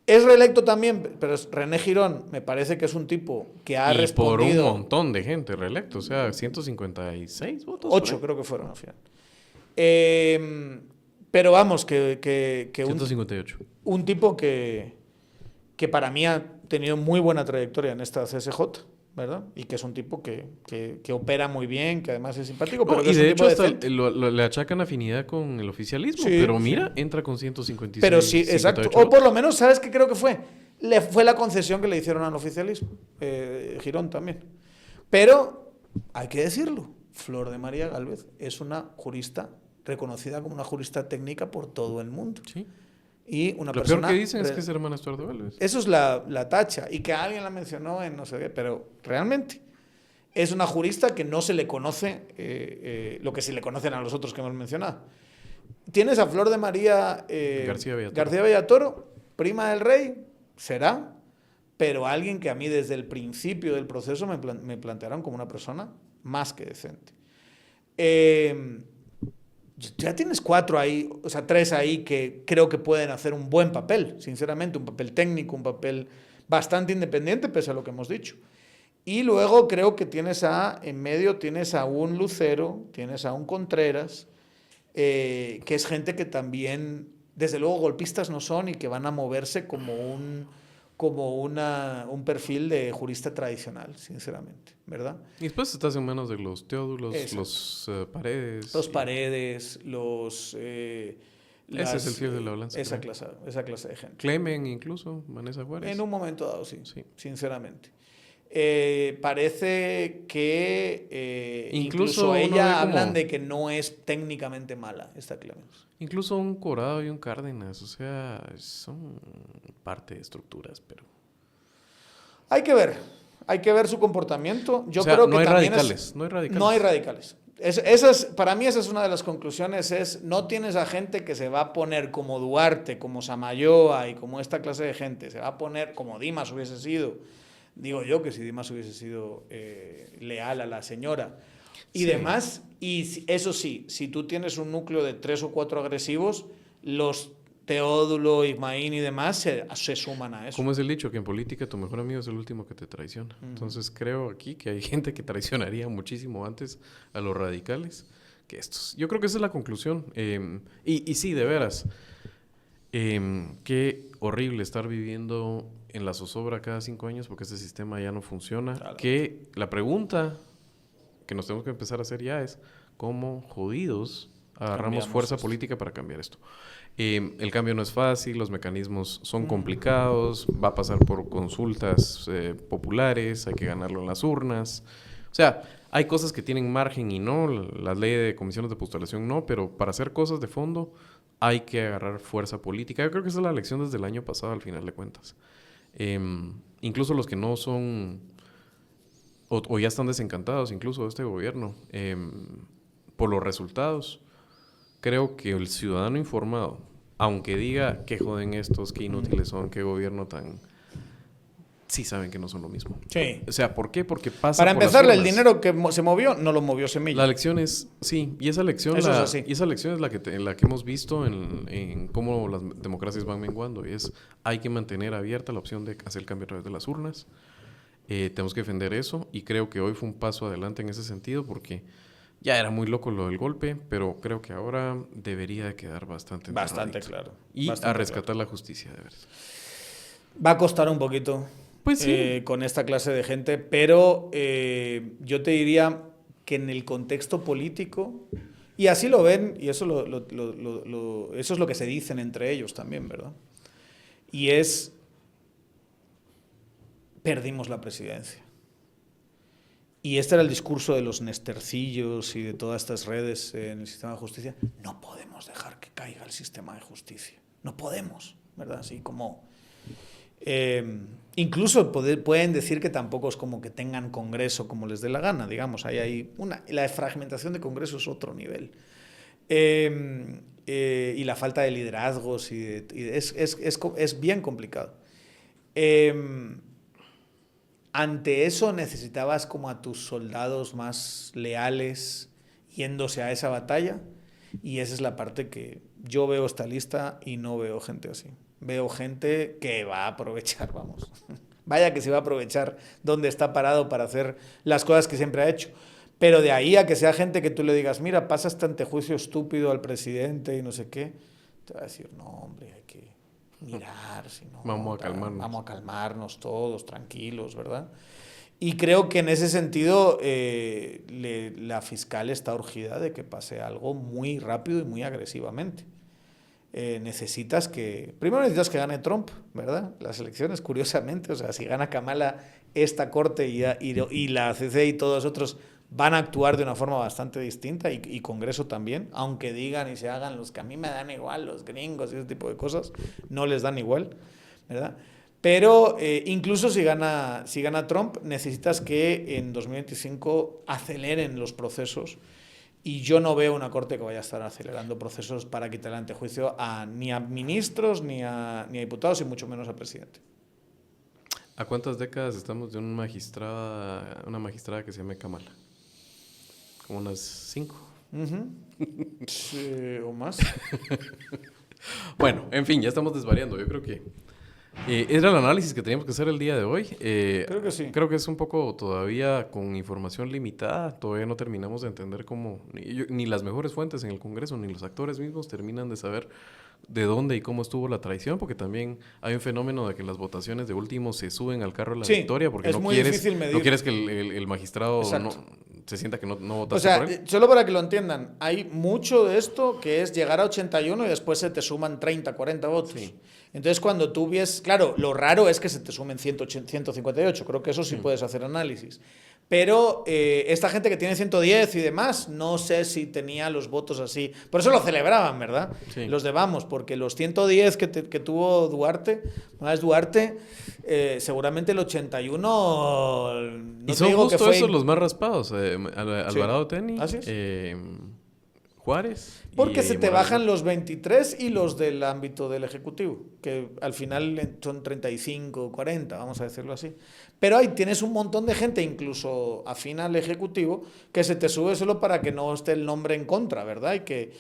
[SPEAKER 1] es reelecto también, pero René Girón me parece que es un tipo que ha respondido...
[SPEAKER 2] por un montón de gente reelecto, o sea, 156 votos.
[SPEAKER 1] 8 creo que fueron al final. Pero vamos, que
[SPEAKER 2] 158.
[SPEAKER 1] Un tipo que para mí ha tenido muy buena trayectoria en esta CSJ, ¿verdad? Y que es un tipo que opera muy bien, que además es simpático. Pero
[SPEAKER 2] y de hecho hasta le achacan afinidad con el oficialismo, sí, pero mira, entra con 156.
[SPEAKER 1] Pero sí, exacto. O por lo menos, ¿sabes qué creo que fue? Fue la concesión que le hicieron al oficialismo. Girón también. Pero, hay que decirlo, Flor de María Gálvez es una jurista reconocida como una jurista técnica por todo el mundo.
[SPEAKER 2] Sí.
[SPEAKER 1] Y una
[SPEAKER 2] Lo
[SPEAKER 1] persona...
[SPEAKER 2] peor que dicen es que es hermana Estuardo Gálvez.
[SPEAKER 1] Eso es la tacha. Y que alguien la mencionó en no sé qué, pero realmente es una jurista que no se le conoce lo que sí le conocen a los otros que hemos mencionado. Tienes a Flor de María
[SPEAKER 2] García
[SPEAKER 1] Bellatoro, prima del rey, será, pero alguien que a mí desde el principio del proceso me plantearon como una persona más que decente. Ya tienes 4 ahí, o sea, 3 ahí que creo que pueden hacer un buen papel, sinceramente, un papel técnico, un papel bastante independiente, pese a lo que hemos dicho. Y luego creo que en medio tienes a un Lucero, tienes a un Contreras, que es gente que también, desde luego, golpistas no son y que van a moverse como un perfil de jurista tradicional, sinceramente, ¿verdad?
[SPEAKER 2] Y después estás en manos de los Teódulos, los Paredes.
[SPEAKER 1] Los Paredes,
[SPEAKER 2] ese es el fiel de la balanza.
[SPEAKER 1] Esa clase de gente.
[SPEAKER 2] Clemen incluso, Vanessa Juárez.
[SPEAKER 1] En un momento dado, sí. Sinceramente. Parece que incluso ella hablan de que no es técnicamente mala esta Clemens.
[SPEAKER 2] Incluso un Corado y un Cárdenas, o sea, son parte de estructuras, pero... Hay que ver su comportamiento. Yo creo que no hay
[SPEAKER 1] también
[SPEAKER 2] radicales,
[SPEAKER 1] no hay radicales. Para mí esa es una de las conclusiones, no tienes a gente que se va a poner como Duarte, como Samayoa y como esta clase de gente, se va a poner como Dimas hubiese sido, digo yo que si Dimas hubiese sido leal a la señora y demás, y eso sí, si tú tienes un núcleo de 3 o 4 agresivos, los Teodulo, Ismaín y demás se suman a eso.
[SPEAKER 2] ¿Cómo es el dicho? Que en política tu mejor amigo es el último que te traiciona. Entonces creo aquí que hay gente que traicionaría muchísimo antes a los radicales que estos. Yo creo que esa es la conclusión. Y sí, de veras, qué horrible estar viviendo en la zozobra cada 5 años porque este sistema ya no funciona. Claro. Que la pregunta que nos tenemos que empezar a hacer ya es ¿cómo jodidos agarramos fuerza política para cambiar esto? El cambio no es fácil, los mecanismos son complicados, va a pasar por consultas populares, hay que ganarlo en las urnas. O sea, hay cosas que tienen margen y no, la ley de comisiones de postulación no, pero para hacer cosas de fondo hay que agarrar fuerza política. Yo creo que esa es la lección desde el año pasado, al final de cuentas. Incluso los que no son, o ya están desencantados incluso de este gobierno, por los resultados. Creo que el ciudadano informado, aunque diga que joden estos, que inútiles son, qué gobierno tan... Sí saben que no son lo mismo.
[SPEAKER 1] Sí.
[SPEAKER 2] O sea, ¿por qué? Porque pasa
[SPEAKER 1] para
[SPEAKER 2] por
[SPEAKER 1] empezar,
[SPEAKER 2] las
[SPEAKER 1] el dinero que se movió, no lo movió Semilla.
[SPEAKER 2] La lección es... Sí, y esa lección,
[SPEAKER 1] Eso es así.
[SPEAKER 2] Y esa lección es la que hemos visto en cómo las democracias van menguando. Y es, hay que mantener abierta la opción de hacer el cambio a través de las urnas. Tenemos que defender eso. Y creo que hoy fue un paso adelante en ese sentido porque... Ya era muy loco lo del golpe, pero creo que ahora debería de quedar bastante
[SPEAKER 1] claro.
[SPEAKER 2] Y
[SPEAKER 1] bastante
[SPEAKER 2] a rescatar la justicia, de verdad.
[SPEAKER 1] Va a costar un poquito
[SPEAKER 2] pues sí.
[SPEAKER 1] Con esta clase de gente, pero yo te diría que en el contexto político, y así lo ven, y eso, eso es lo que se dicen entre ellos también, ¿verdad? Y es, perdimos la presidencia. Y este era el discurso de los nestercillos y de todas estas redes en el sistema de justicia. No podemos dejar que caiga el sistema de justicia. No podemos, ¿verdad? Así como... incluso pueden decir que tampoco es como que tengan congreso como les dé la gana, digamos. La fragmentación de congreso es otro nivel. Y la falta de liderazgos es bien complicado. Ante eso necesitabas como a tus soldados más leales yéndose a esa batalla, y esa es la parte que yo veo esta lista y no veo gente así. Veo gente que va a aprovechar, vamos. Vaya que se va a aprovechar donde está parado para hacer las cosas que siempre ha hecho. Pero de ahí a que sea gente que tú le digas, mira, pasa este antejuicio estúpido al presidente y no sé qué, te va a decir, no, hombre, hay que mirar, si no,
[SPEAKER 2] vamos a
[SPEAKER 1] calmarnos todos, tranquilos, ¿verdad? Y creo que en ese sentido la fiscal está urgida de que pase algo muy rápido y muy agresivamente. Primero necesitas que gane Trump, ¿verdad? Las elecciones, curiosamente, o sea, si gana Kamala esta corte y la CC y todos los otros van a actuar de una forma bastante distinta, y Congreso también, aunque digan y se hagan los que a mí me dan igual, los gringos y ese tipo de cosas, no les dan igual, ¿verdad? Pero incluso si gana Trump, necesitas que en 2025 aceleren los procesos, y yo no veo una corte que vaya a estar acelerando procesos para quitar el antejuicio ni a ministros, ni a diputados, y mucho menos al presidente.
[SPEAKER 2] ¿A cuántas décadas estamos de una magistrada que se llame Kamala? Como unas 5.
[SPEAKER 1] Sí, o más.
[SPEAKER 2] Bueno, en fin, ya estamos desvariando. Yo creo que era el análisis que teníamos que hacer el día de hoy.
[SPEAKER 1] Creo que sí.
[SPEAKER 2] Creo que es un poco todavía con información limitada. Todavía no terminamos de entender cómo... Ni las mejores fuentes en el Congreso, ni los actores mismos terminan de saber de dónde y cómo estuvo la traición, porque también hay un fenómeno de que las votaciones de último se suben al carro de la victoria, porque no quieres que el magistrado se sienta que no votaste por él.
[SPEAKER 1] Solo para que lo entiendan, hay mucho de esto que es llegar a 81 y después se te suman 30, 40 votos. Sí. Entonces, cuando tú ves... Claro, lo raro es que se te sumen 158, creo que eso sí puedes hacer análisis. Pero esta gente que tiene 110 y demás, no sé si tenía los votos así. Por eso lo celebraban, ¿verdad?
[SPEAKER 2] Sí.
[SPEAKER 1] Los de Vamos, porque los 110 que tuvo Duarte, seguramente el 81...
[SPEAKER 2] y son justo esos los más raspados. Alvarado
[SPEAKER 1] Sí.
[SPEAKER 2] Teni,
[SPEAKER 1] Así es.
[SPEAKER 2] Juárez.
[SPEAKER 1] Porque
[SPEAKER 2] y
[SPEAKER 1] se te
[SPEAKER 2] Morales.
[SPEAKER 1] bajan los 23 y los del ámbito del Ejecutivo, que al final son 35, 40, vamos a decirlo así. Pero ahí tienes un montón de gente, incluso afín al Ejecutivo, que se te sube solo para que no esté el nombre en contra, ¿verdad? Y que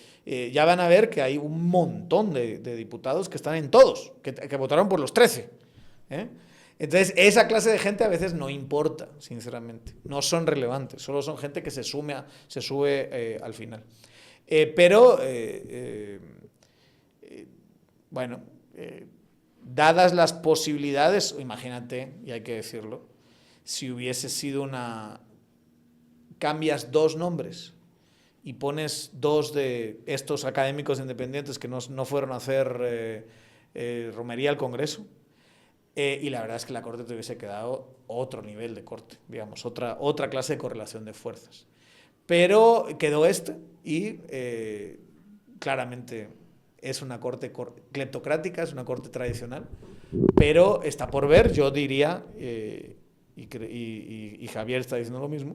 [SPEAKER 1] ya van a ver que hay un montón de diputados que están en todos, que votaron por los 13. ¿Eh? Entonces, esa clase de gente a veces no importa, sinceramente. No son relevantes, solo son gente que se sube al final. Bueno, dadas las posibilidades, imagínate, y hay que decirlo, si hubiese sido cambias 2 nombres y pones 2 de estos académicos independientes que no fueron a hacer romería al Congreso, y la verdad es que la Corte te hubiese quedado otro nivel de corte, digamos, otra clase de correlación de fuerzas. Pero quedó y claramente es una corte cleptocrática, es una corte tradicional, pero está por ver, yo diría, y Javier está diciendo lo mismo,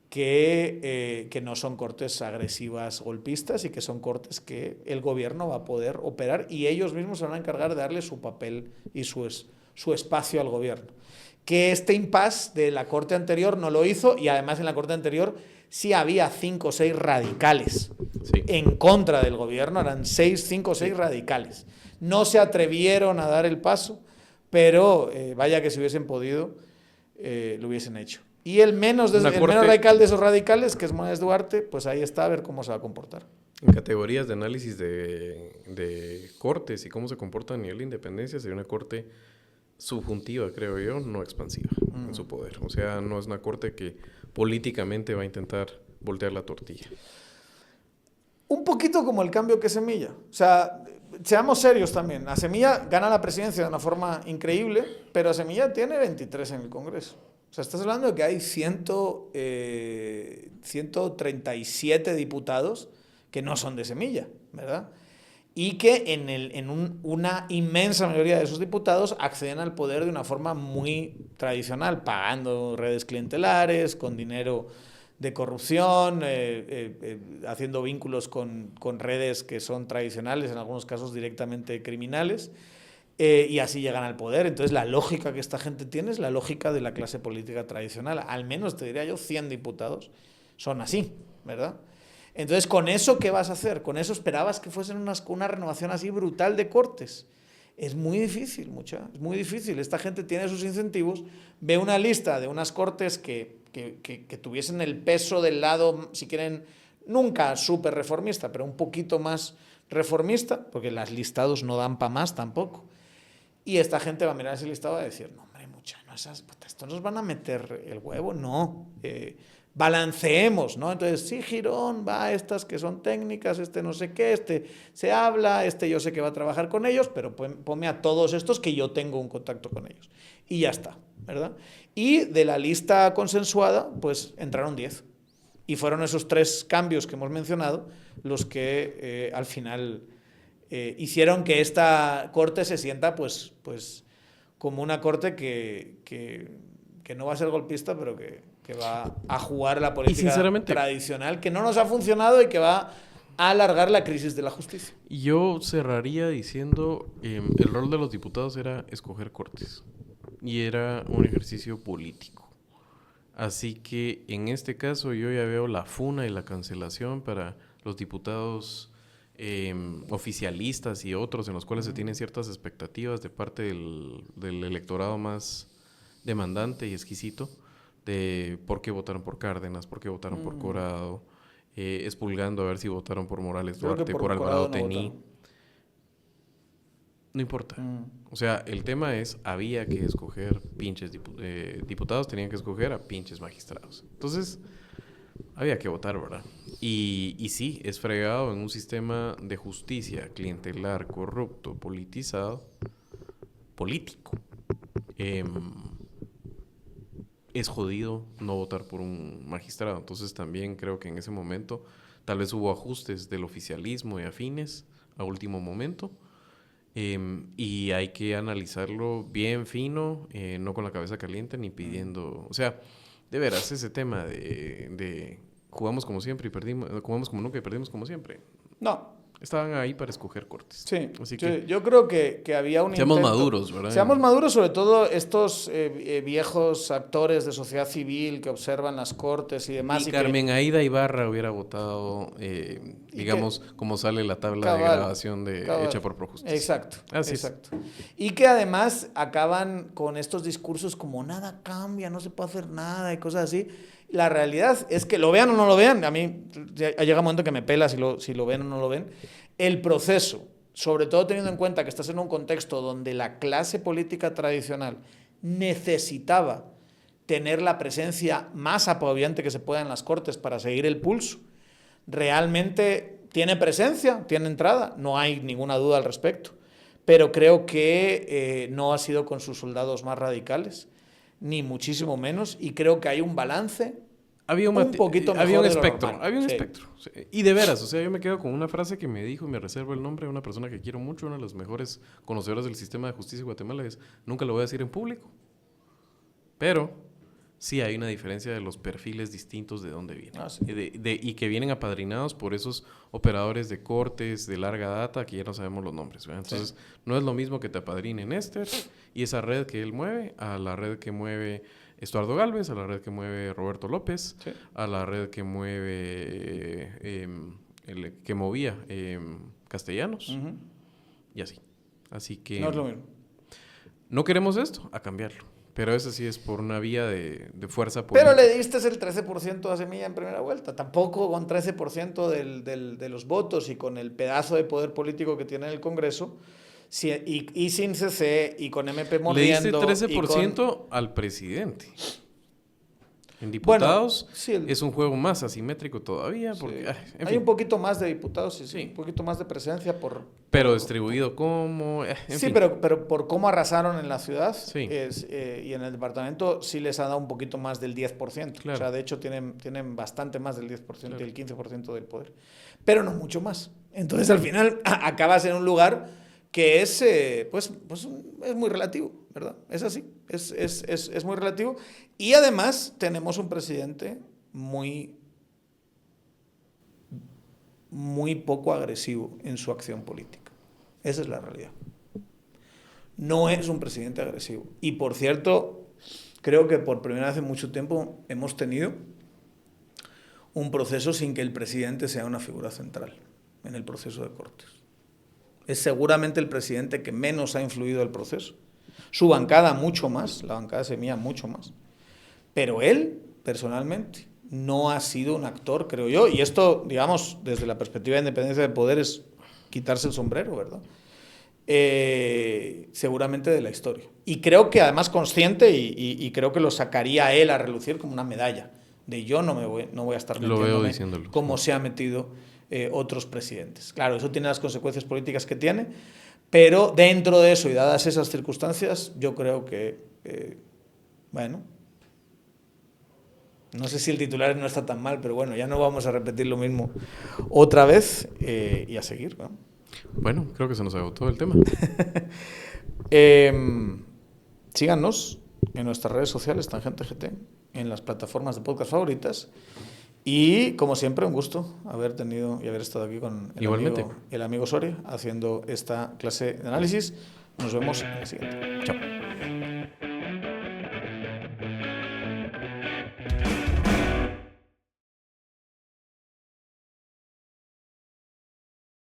[SPEAKER 1] que no son cortes agresivas golpistas y que son cortes que el gobierno va a poder operar y ellos mismos se van a encargar de darle su papel y su espacio al gobierno. Que este impasse de la corte anterior no lo hizo y además en la corte anterior sí había 5 o 6 radicales en contra del gobierno, eran 5 o 6 radicales. No se atrevieron a dar el paso, pero vaya que si hubiesen podido, lo hubiesen hecho. Y el menos radical de esos radicales, que es Moisés Duarte, pues ahí está, a ver cómo se va a comportar.
[SPEAKER 2] En categorías de análisis de cortes y cómo se comporta a nivel de independencia, sería una corte subjuntiva, creo yo, no expansiva en su poder. O sea, no es una corte que políticamente va a intentar voltear la tortilla.
[SPEAKER 1] Un poquito como el cambio que Semilla. O sea, seamos serios también. A Semilla gana la presidencia de una forma increíble, pero a Semilla tiene 23 en el Congreso. O sea, estás hablando de que hay 137 diputados que no son de Semilla, ¿verdad? Y que una inmensa mayoría de esos diputados acceden al poder de una forma muy tradicional, pagando redes clientelares, con dinero de corrupción, haciendo vínculos con redes que son tradicionales, en algunos casos directamente criminales, y así llegan al poder. Entonces la lógica que esta gente tiene es la lógica de la clase política tradicional. Al menos, te diría yo, 100 diputados son así, ¿verdad? Entonces, ¿con eso qué vas a hacer? ¿Con eso esperabas que fuesen una renovación así brutal de cortes? Es muy difícil, es muy difícil. Esta gente tiene sus incentivos, ve una lista de unas cortes que tuviesen el peso del lado, si quieren, nunca súper reformista, pero un poquito más reformista, porque los listados no dan para más tampoco. Y esta gente va a mirar ese listado y va a decir, no, hombre, esto nos van a meter el huevo, no. Balanceemos, ¿no? Entonces, sí, Girón va a estas que son técnicas, no sé qué, se habla, yo sé que va a trabajar con ellos, pero ponme a todos estos que yo tengo un contacto con ellos. Y ya está, ¿verdad? Y de la lista consensuada, pues entraron 10. Y fueron esos 3 cambios que hemos mencionado los que al final hicieron que esta corte se sienta pues como una corte que no va a ser golpista, pero que va a jugar la política tradicional, que no nos ha funcionado y que va a alargar la crisis de la justicia.
[SPEAKER 2] Yo cerraría diciendo el rol de los diputados era escoger cortes y era un ejercicio político. Así que en este caso yo ya veo la funa y la cancelación para los diputados oficialistas y otros en los cuales se tienen ciertas expectativas de parte del electorado más demandante y exquisito de por qué votaron por Cárdenas, por qué votaron por Corado, expulgando a ver si votaron por Morales Duarte, por Alvarado Tení. No importa. O sea, el tema es, había que escoger pinches diputados, tenían que escoger a pinches magistrados. Entonces, había que votar, ¿verdad? Y sí, es fregado en un sistema de justicia clientelar, corrupto, politizado, político. es jodido no votar por un magistrado. Entonces también creo que en ese momento tal vez hubo ajustes del oficialismo y afines a último momento. Y hay que analizarlo bien fino, no con la cabeza caliente ni pidiendo... O sea, de veras, ese tema de jugamos como siempre y perdimos, jugamos como nunca y perdimos como siempre.
[SPEAKER 1] No.
[SPEAKER 2] Estaban ahí para escoger cortes.
[SPEAKER 1] Sí,
[SPEAKER 2] así que
[SPEAKER 1] yo creo que había un
[SPEAKER 2] seamos
[SPEAKER 1] intento.
[SPEAKER 2] maduros, ¿verdad?
[SPEAKER 1] Seamos maduros, sobre todo estos viejos actores de sociedad civil que observan las cortes y demás.
[SPEAKER 2] Y Carmen Aida Ibarra hubiera votado, digamos, como sale la tabla de grabación hecha por ProJusticia.
[SPEAKER 1] Exacto,
[SPEAKER 2] Así
[SPEAKER 1] exacto. Y que además acaban con estos discursos como nada cambia, no se puede hacer nada y cosas así. La realidad es que lo vean o no lo vean, a mí llega un momento que me pela si lo ven o no lo ven. El proceso, sobre todo teniendo en cuenta que estás en un contexto donde la clase política tradicional necesitaba tener la presencia más apabullante que se pueda en las Cortes para seguir el pulso, realmente tiene presencia, tiene entrada, no hay ninguna duda al respecto, pero creo que no ha sido con sus soldados más radicales, ni muchísimo menos, y creo que hay un balance un poquito mejor.
[SPEAKER 2] Había un espectro, espectro. Y de veras, o sea, yo me quedo con una frase que me dijo y me reservo el nombre de una persona que quiero mucho, una de las mejores conocedoras del sistema de justicia de Guatemala, es, nunca lo voy a decir en público, pero sí hay una diferencia de los perfiles distintos de dónde vienen.
[SPEAKER 1] Sí.
[SPEAKER 2] Y que vienen apadrinados por esos operadores de cortes de larga data que ya no sabemos los nombres, ¿verdad? Entonces, no es lo mismo que te apadrine Néstor y esa red que él mueve a la red que mueve Estuardo Gálvez, a la red que mueve Roberto López, a la red que mueve que movía Castellanos, y así. Así que
[SPEAKER 1] no es lo mismo.
[SPEAKER 2] No queremos esto, a cambiarlo. Pero eso sí es por una vía de fuerza política.
[SPEAKER 1] Pero le diste el 13% a Semilla en primera vuelta. Tampoco con 13% de los votos y con el pedazo de poder político que tiene en el Congreso, y sin CC y con MP mordiendo...
[SPEAKER 2] Le diste 13% al presidente. En diputados es un juego más asimétrico todavía. Porque,
[SPEAKER 1] hay un poquito más de diputados y un poquito más de presencia
[SPEAKER 2] pero distribuido como...
[SPEAKER 1] pero por cómo arrasaron en la ciudad y en el departamento sí les ha dado un poquito más del 10%. Claro. O sea, de hecho tienen bastante más del 10% y el 15% del poder. Pero no mucho más. Entonces al final acabas en un lugar que es, pues es muy relativo, ¿verdad? Es así, es muy relativo. Y además tenemos un presidente muy poco agresivo en su acción política. Esa es la realidad. No es un presidente agresivo. Y por cierto, creo que por primera vez en mucho tiempo hemos tenido un proceso sin que el presidente sea una figura central en el proceso de cortes. Es seguramente el presidente que menos ha influido el proceso. Su bancada mucho más, la bancada de Semilla mucho más. Pero él, personalmente, no ha sido un actor, creo yo, y esto, digamos, desde la perspectiva de independencia de poder es quitarse el sombrero, ¿verdad? Seguramente de la historia. Y creo que además consciente, y creo que lo sacaría él a relucir como una medalla, de yo no voy a estar metiéndome como se ha metido otros presidentes. Claro, eso tiene las consecuencias políticas que tiene, pero dentro de eso y dadas esas circunstancias, yo creo que, bueno, no sé si el titular no está tan mal, pero bueno, ya no vamos a repetir lo mismo otra vez y a seguir, ¿no?
[SPEAKER 2] Bueno, creo que se nos agotó el tema.
[SPEAKER 1] Síganos en nuestras redes sociales, Tangente GT, en las plataformas de podcast favoritas. Y, como siempre, un gusto haber tenido y haber estado aquí con el amigo Soria haciendo esta clase de análisis. Nos vemos en la siguiente. Chao.